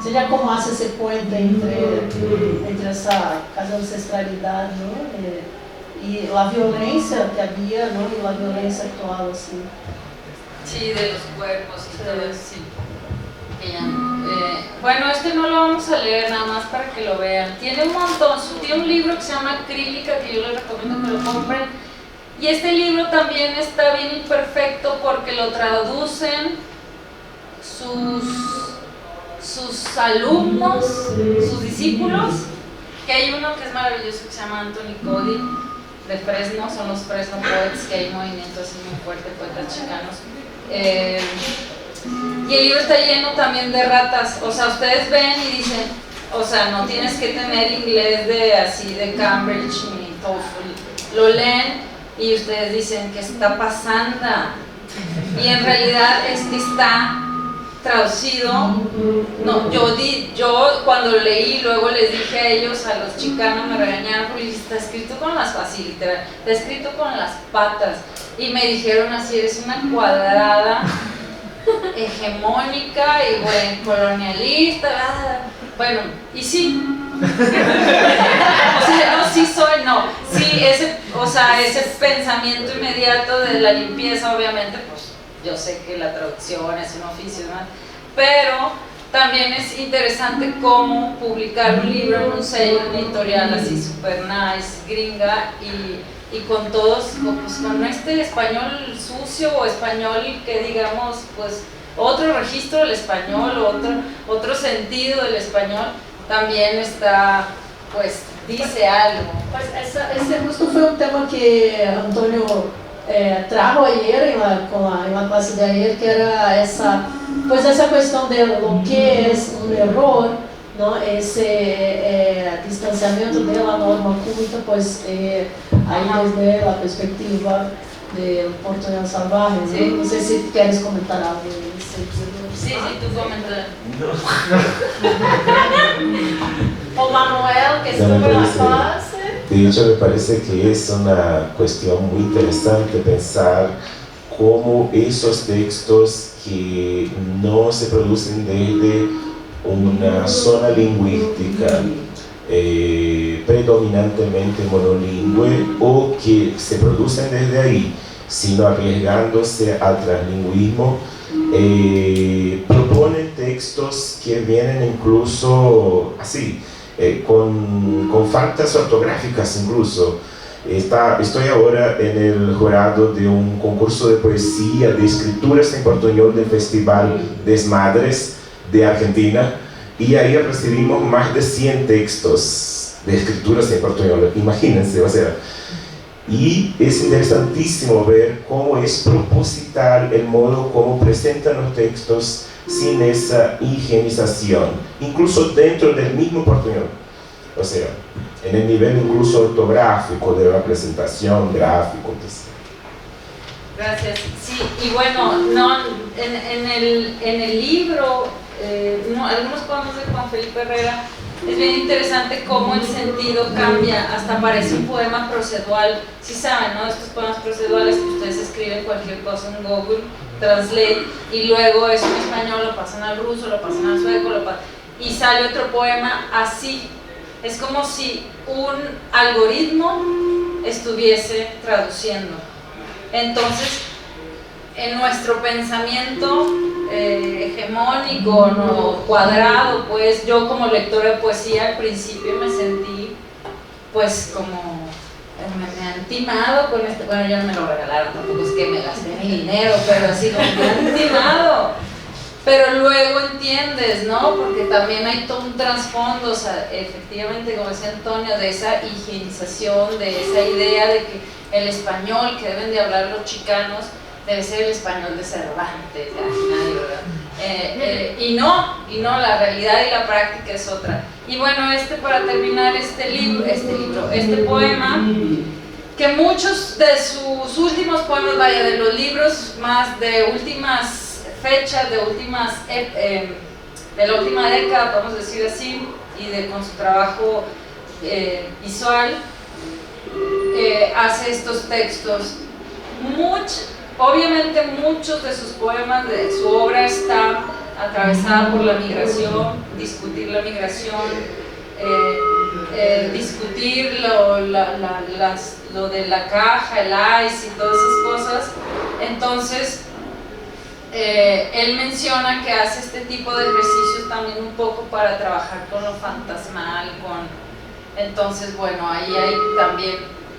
Ella como hace ese puente entre esa casa de ancestralidad, ¿no? Y la violencia que había, ¿no? Y la violencia actual, así. Sí, de los cuerpos y todo eso, sí. Bueno, no lo vamos a leer, nada más para que lo vean. Tiene un montón, tiene un libro que se llama Acrílica, que yo les recomiendo que lo compren. Y este libro también está bien imperfecto porque lo traducen sus alumnos, sus discípulos, que hay uno que es maravilloso que se llama Anthony Cody, de Fresno, son los Fresno Poets, que hay movimientos así muy fuertes, poetas chicanos. Y el libro está lleno también de ratas, o sea, ustedes ven y dicen, o sea, no tienes que tener inglés de Cambridge ni TOEFL, lo leen y ustedes dicen, ¿qué está pasando? y en realidad está traducido. No, yo cuando lo leí, luego les dije a ellos, a los chicanos me regañaron porque está escrito con las, así literal, está escrito con las patas, y me dijeron así, eres una cuadrada hegemónica y bueno, colonialista, bueno, y sí. O sea, no, sí soy, no, sí, ese pensamiento inmediato de la limpieza, obviamente, pues yo sé que la traducción es un oficio, ¿no? Pero también es interesante cómo publicar un libro en un sello editorial así super nice, gringa, y con todos, pues con este español sucio o español que digamos, pues otro registro del español, otro sentido del español, también está, pues dice algo. Pues esse justo foi um tema que Antônio trajo ayer en la clase de ayer, que era essa questão de lo que é um error, ¿no? Esse distanciamento de la norma culta, pues aí desde a perspectiva del portugués salvaje, ¿no? Sí. No sé si quieres comentar algo en ese sentido. Sí, tú comentas. O Manuel, que estuvo en la clase. De hecho, me parece que es una cuestión muy interesante pensar cómo esos textos que no se producen desde una zona lingüística predominantemente monolingüe, o que se producen desde ahí, sino arriesgándose al translingüismo, proponen textos que vienen incluso así, con faltas ortográficas incluso. Estoy ahora en el jurado de un concurso de poesía, de escrituras en portuñol del Festival Desmadres de Argentina, y ahí recibimos más de 100 textos de escrituras en portuñol, imagínense, o sea. Y es interesantísimo ver cómo es proposital el modo como presentan los textos sin esa higienización, incluso dentro del mismo portuñol. O sea, en el nivel incluso ortográfico de la presentación, gráfico. Gracias. Sí, y bueno, no, en el libro, algunos poemas de Juan Felipe Herrera, es bien interesante cómo el sentido cambia, hasta parece un poema procedual. Si saben, ¿no? Estos poemas procedurales que ustedes escriben cualquier cosa en Google Translate y luego eso en español lo pasan al ruso, lo pasan al sueco, y sale otro poema así. Es como si un algoritmo estuviese traduciendo. Entonces, en nuestro pensamiento hegemónico, no cuadrado, pues yo como lectora de poesía al principio me sentí pues como me han timado con este, bueno, ya no me lo regalaron, tampoco es que me gasté mi dinero, pero así como me han timado, pero luego entiendes, ¿no? Porque también hay todo un trasfondo, o sea, efectivamente, como decía Antonio, de esa higienización, de esa idea de que el español que deben de hablar los chicanos debe ser el español de Cervantes, ¿verdad? Y no, la realidad y la práctica es otra. Y bueno, para terminar este poema, que muchos de sus últimos poemas, vaya, de los libros más de últimas fechas, de la última década, podemos decir así, y con su trabajo visual, hace estos textos. Obviamente muchos de sus poemas, de su obra está atravesada por la migración, discutir la migración, discutir lo de la caja, el ICE y todas esas cosas. Entonces, él menciona que hace este tipo de ejercicios también un poco para trabajar con lo fantasmal, entonces bueno, ahí hay también,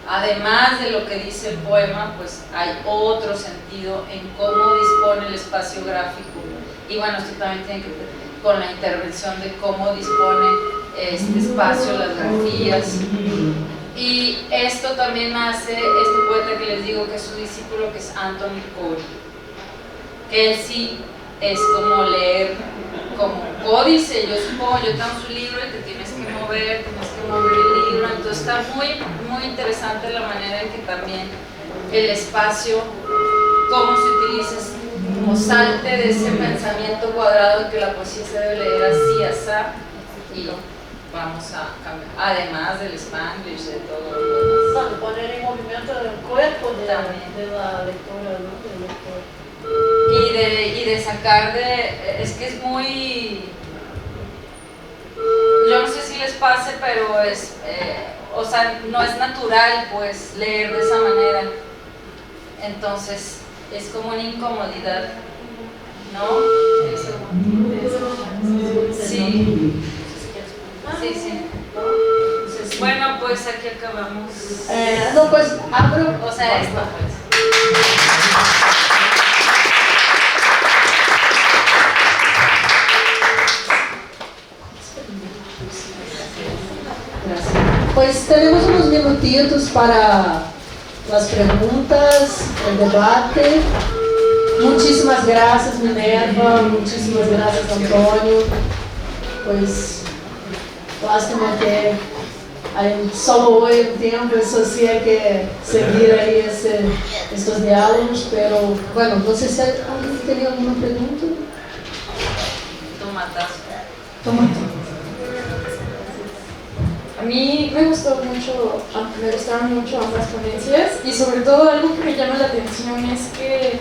además de lo que dice el poema, pues hay otro sentido en cómo dispone el espacio gráfico. Y bueno, esto también tiene que ver con la intervención de cómo dispone este espacio, las grafías. Y esto también hace este poeta que les digo que es su discípulo, que es Anthony Cory, que él sí es como leer, como códice, yo supongo, yo tengo su libro y te tienes que mover el libro, entonces está muy, muy interesante la manera en que también el espacio, cómo se utiliza salte de ese pensamiento cuadrado de que la poesía se debe leer así, asá, y vamos a cambiar, además del Spanglish, de todo lo demás. Bueno, poner en movimiento el cuerpo de la lectura, ¿no? Y de sacar de, es que es muy, yo no sé si les pase, pero es, o sea, no es natural pues leer de esa manera, entonces es como una incomodidad, ¿no? Sí, sí, sí. Bueno, pues aquí acabamos. No, pues abro. O sea, esto pues. Pues tenemos unos minutitos para las preguntas, el debate. Muchísimas gracias, Minerva, muchísimas gracias, Antonio. Pues, lástima que hay solo hoy el tiempo, eso sí hay que seguir ahí estos diálogos, pero bueno, no sé si alguien tenía alguna pregunta. Tomatazo. A mí me gustaron mucho ambas ponencias y sobre todo algo que me llama la atención es que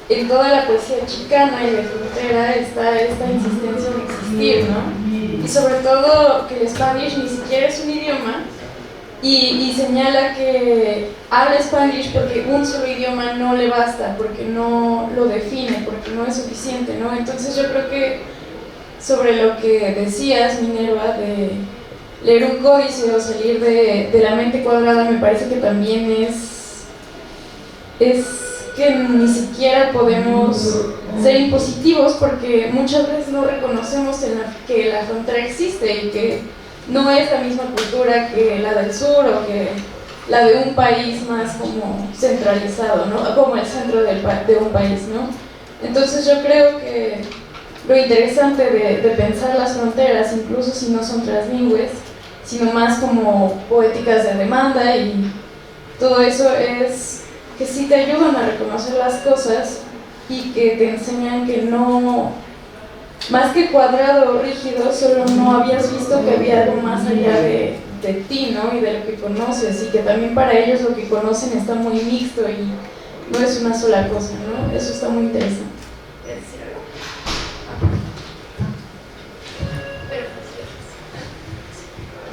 en toda la poesía chicana y de frontera está esta insistencia en existir, ¿no? Y sobre todo que el Spanglish ni siquiera es un idioma y señala que habla Spanglish porque un solo idioma no le basta, porque no lo define, porque no es suficiente, ¿no? Entonces yo creo que sobre lo que decías, Minerva, de leer un códice o salir de la mente cuadrada, me parece que también es que ni siquiera podemos ser impositivos porque muchas veces no reconocemos que la frontera existe y que no es la misma cultura que la del sur o que la de un país más como centralizado, ¿no? Como el centro de un país, ¿no? Entonces yo creo que lo interesante de pensar las fronteras, incluso si no son translingües, sino más como poéticas de demanda y todo eso es que sí te ayudan a reconocer las cosas y que te enseñan que no, más que cuadrado o rígido, solo no habías visto que había algo más allá de ti, ¿no? Y de lo que conoces, y que también para ellos lo que conocen está muy mixto y no es una sola cosa, ¿no? Eso está muy interesante.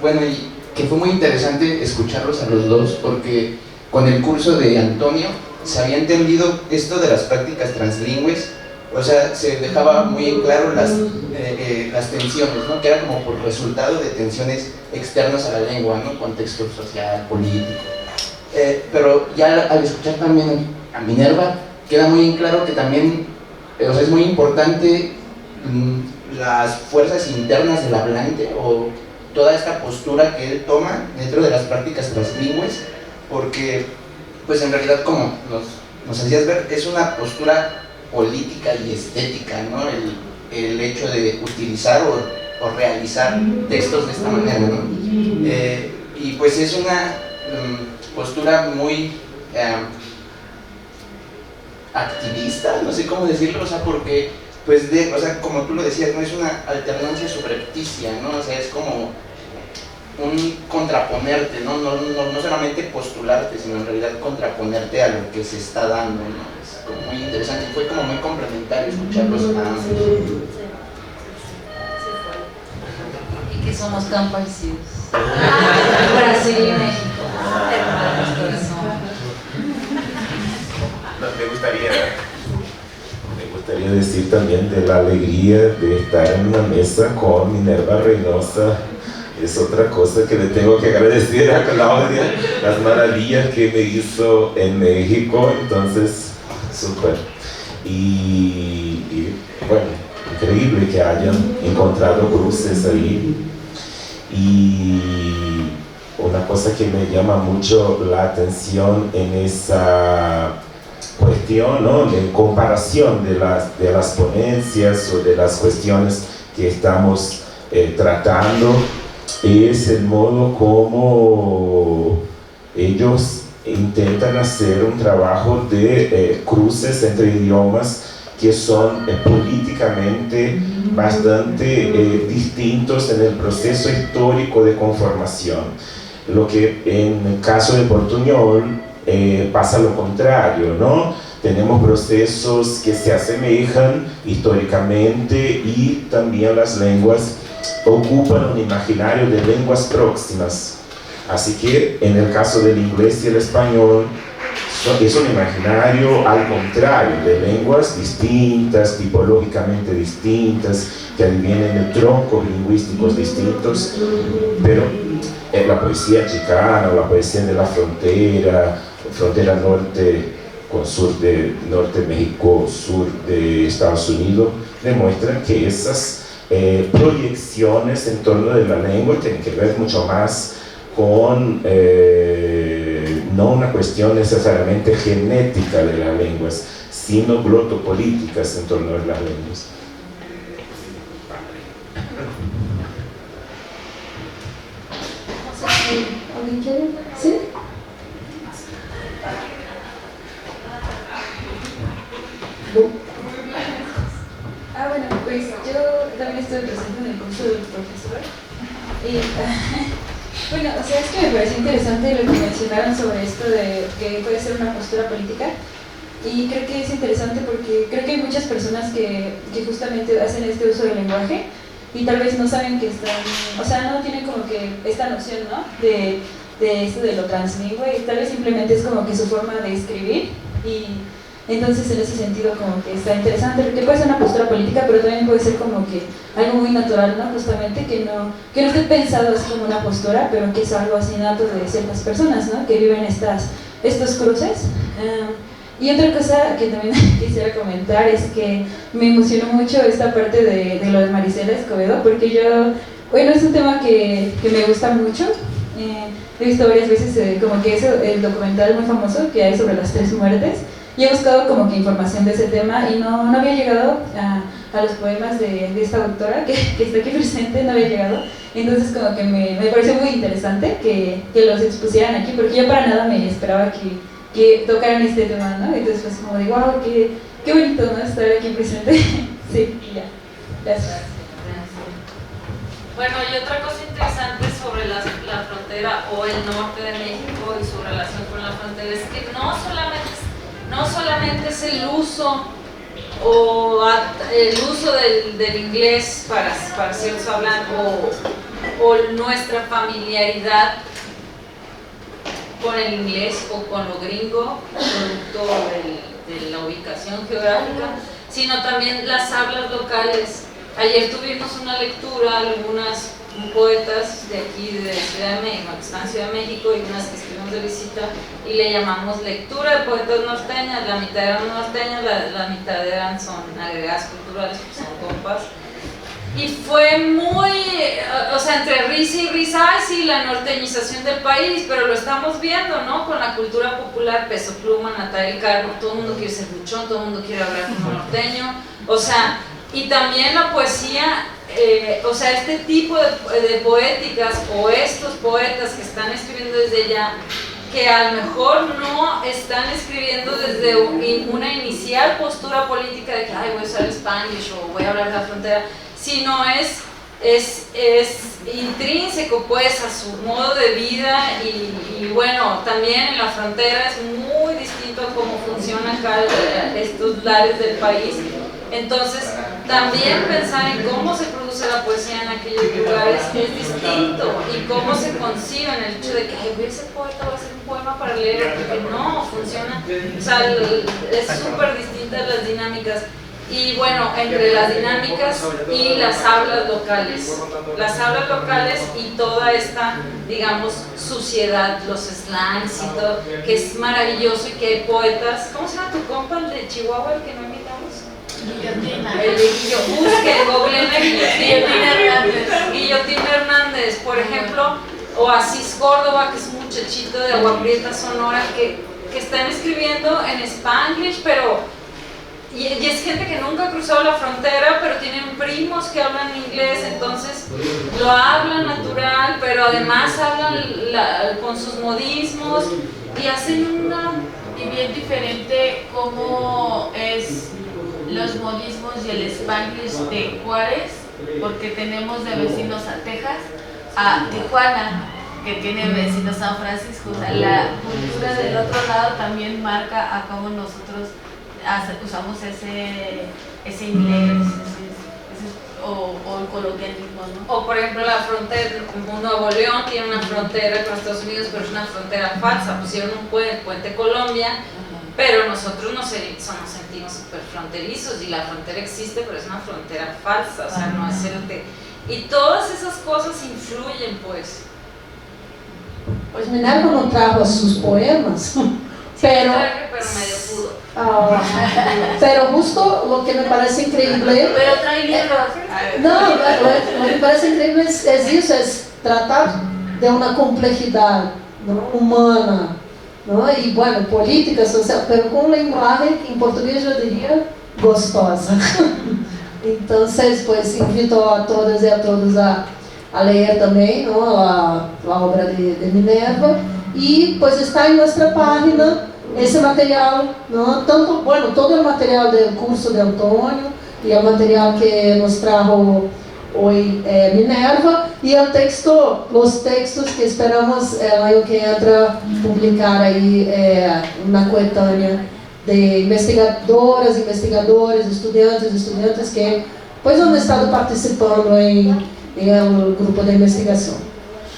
Bueno, y que fue muy interesante escucharlos a los dos porque con el curso de Antonio se había entendido esto de las prácticas translingües, o sea, se dejaba muy en claro las tensiones, ¿no? Que era como por resultado de tensiones externas a la lengua, ¿no? Contexto social, político. Pero ya al escuchar también a Minerva, queda muy en claro que también, o sea, es muy importante las fuerzas internas del hablante o toda esta postura que él toma dentro de las prácticas translingües, porque pues en realidad, como nos hacías ver, es una postura política y estética, ¿no? El hecho de utilizar o realizar textos de esta manera, ¿no? Y pues es una postura muy activista, no sé cómo decirlo, o sea, porque pues o sea, como tú lo decías, no es una alternancia subrepticia, ¿no? O sea, es como un contraponerte, ¿no? No solamente postularte, sino en realidad contraponerte a lo que se está dando, ¿no? Es como muy interesante, fue como muy complementario escucharlos a ambos. Y que somos tan parecidos. Brasil y México, hermanos corazón. Me gustaría decir también de la alegría de estar en una mesa con Minerva Reynosa. Es otra cosa que le tengo que agradecer a Claudia, las maravillas que me hizo en México, entonces súper. Y bueno, increíble que hayan encontrado cruces ahí. Y una cosa que me llama mucho la atención en esa cuestión, ¿no? En comparación de las ponencias o de las cuestiones que estamos tratando, es el modo como ellos intentan hacer un trabajo de cruces entre idiomas que son políticamente bastante distintos en el proceso histórico de conformación. Lo que en el caso de Portuñol pasa lo contrario, ¿no? Tenemos procesos que se asemejan históricamente y también las lenguas ocupan un imaginario de lenguas próximas. Así que en el caso del inglés y el español es un imaginario al contrario, de lenguas distintas, tipológicamente distintas, que vienen de troncos lingüísticos distintos, pero la poesía chicana o la poesía de la frontera norte con sur de norte de México, sur de Estados Unidos, demuestran que esas proyecciones en torno de la lengua tienen que ver mucho más con no una cuestión necesariamente genética de las lenguas, sino glotopolíticas en torno de las lenguas. ¿Alguien quiere? ¿Sí? Bueno, pues yo también estuve presente en el curso del profesor y bueno, o sea, es que me pareció interesante lo que mencionaron sobre esto de que puede ser una postura política, y creo que es interesante porque creo que hay muchas personas que justamente hacen este uso del lenguaje y tal vez no saben que están, o sea, no tienen como que esta noción, ¿no? De esto de lo translingüe, y tal vez simplemente es como que su forma de escribir, y entonces en ese sentido como que está interesante porque puede ser una postura política, pero también puede ser como que algo muy natural, ¿no? Justamente que no esté pensado así como una postura, pero que es algo así nato de ciertas personas, ¿no? Que viven estos cruces. Y otra cosa que también quisiera comentar es que me emocionó mucho esta parte de lo de Marisela Escobedo, porque bueno, es un tema que me gusta mucho. He visto varias veces como que es el documental muy famoso que hay sobre las 3 muertes, y he buscado como que información de ese tema y no había llegado a los poemas de esta autora que está aquí presente, no había llegado. Entonces como que me pareció muy interesante que los expusieran aquí, porque yo para nada me esperaba que tocaran este tema, ¿no? Entonces pues como de wow, qué bonito, ¿no? Estar aquí presente. Sí, ya. Gracias. Bueno, y otra cosa interesante sobre la frontera o el norte de México y su relación con la frontera es que no solamente es el uso del inglés para ciertos hablantes o nuestra familiaridad con el inglés o con lo gringo, producto de la ubicación geográfica, sino también las hablas locales. Ayer tuvimos una lectura, algunas poetas de aquí de Ciudad de México, que están en Ciudad de México, y unas que estuvimos de visita, y le llamamos lectura de poetas norteñas. La mitad eran norteñas, la mitad son agregadas culturales, que son compas. Y fue muy, o sea, entre risa y risa, ay sí, la norteñización del país, pero lo estamos viendo, ¿no? Con la cultura popular, Peso Pluma, Natalia Carbo, todo el mundo quiere ser buchón, todo el mundo quiere hablar como norteño, o sea, y también la poesía, o sea, este tipo de poéticas o estos poetas que están escribiendo desde allá, que a lo mejor no están escribiendo desde una inicial postura política de que ay, voy a usar el Spanglish o voy a hablar de la frontera, sino es intrínseco pues a su modo de vida y bueno, también en la frontera es muy distinto a cómo funcionan acá estos lares del país. Entonces, también pensar en cómo se produce la poesía en aquellos lugares es distinto, y cómo se concibe en el hecho de que ay, voy a ser poeta, voy a hacer un poema para leer, porque no funciona, o sea, es súper distintas las dinámicas. Y bueno, entre las dinámicas y las hablas locales y toda esta, digamos, suciedad, los slangs y todo, que es maravilloso, y que hay poetas. ¿Cómo se llama tu compa, el de Chihuahua, el que no invitamos? Guillotina. El de busque, google Guillotina Hernández, por ejemplo, o Asís Córdoba, que es un muchachito de Agua Prieta, Sonora, que están escribiendo en Spanglish, pero y es gente que nunca ha cruzado la frontera, pero tienen primos que hablan inglés, entonces lo hablan natural, pero además hablan con sus modismos y hacen una... Y bien diferente cómo es los modismos y el Spanglish de Juárez, porque tenemos de vecinos a Texas, a Tijuana, que tiene vecinos San Francisco. O sea, la cultura del otro lado también marca a cómo nosotros usamos ese inglés, o el coloquialismo, ¿no? O por ejemplo la frontera, como Nuevo León tiene una frontera con Estados Unidos, pero es una frontera falsa. Pusieron un puente Colombia, pero nosotros nos sentimos súper fronterizos, y la frontera existe, pero es una frontera falsa, o sea, no es y todas esas cosas influyen, pues. Pues Minerva no trajo sus poemas, pero medio pudo. Pero justo lo que me parece increíble, pero trae libros. No, lo que me parece increíble es eso, es tratar de una complejidad, ¿no?, humana, ¿no?, y bueno, política, social, pero con un lenguaje que en portugués yo diría gostosa. Entonces, pues invito a todas y a todos a leer también, ¿no?, la obra de Minerva, y pues está en nuestra página ese material, ¿no?, tanto, bueno, todo el material del curso de Antônio y el material que nos trajo hoy Minerva, y el texto, los textos que esperamos el año que entra publicar ahí una coetânea de investigadoras, investigadores, estudiantes que pues han estado participando en el grupo de investigación,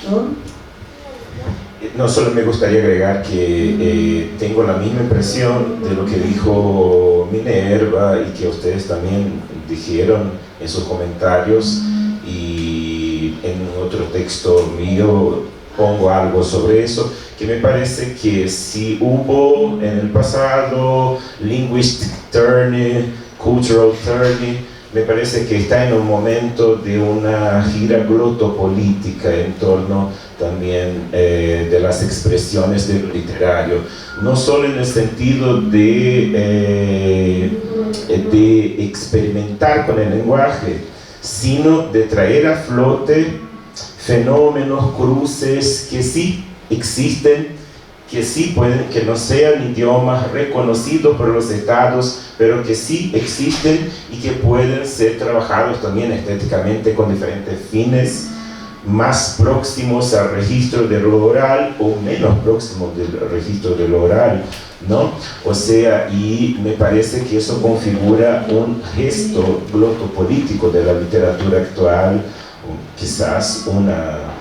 ¿no? No, solo me gustaría agregar que tengo la misma impresión de lo que dijo Minerva y que ustedes también dijeron en sus comentarios, y en otro texto mío pongo algo sobre eso, que me parece que si hubo en el pasado linguistic turning, cultural turning, me parece que está en un momento de una gira glotopolítica en torno también de las expresiones de lo literario, no solo en el sentido de experimentar con el lenguaje, sino de traer a flote fenómenos, cruces que sí existen, que sí pueden, que no sean idiomas reconocidos por los estados, pero que sí existen y que pueden ser trabajados también estéticamente con diferentes fines, más próximos al registro de lo oral o menos próximos del registro de lo oral, ¿no? O sea, y me parece que eso configura un gesto glotopolítico de la literatura actual, quizás un nuevo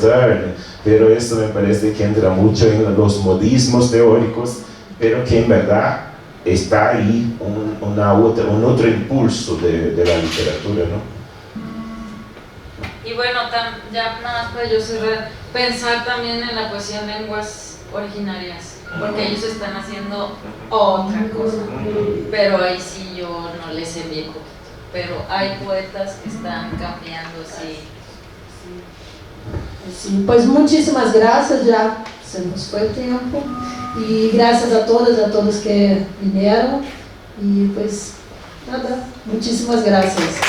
turn, pero eso me parece que entra mucho en los modismos teóricos, pero que en verdad está ahí un otro impulso de la literatura, ¿no? Y bueno, ya nada más para yo cerrar, pensar también en la poesía en lenguas originarias, porque ellos están haciendo otra cosa, pero ahí sí yo no les envío, pero hay poetas que están cambiando, sí. Sí, pues muchísimas gracias, ya se nos fue el tiempo, y gracias a todos que vinieron, y pues nada, muchísimas gracias.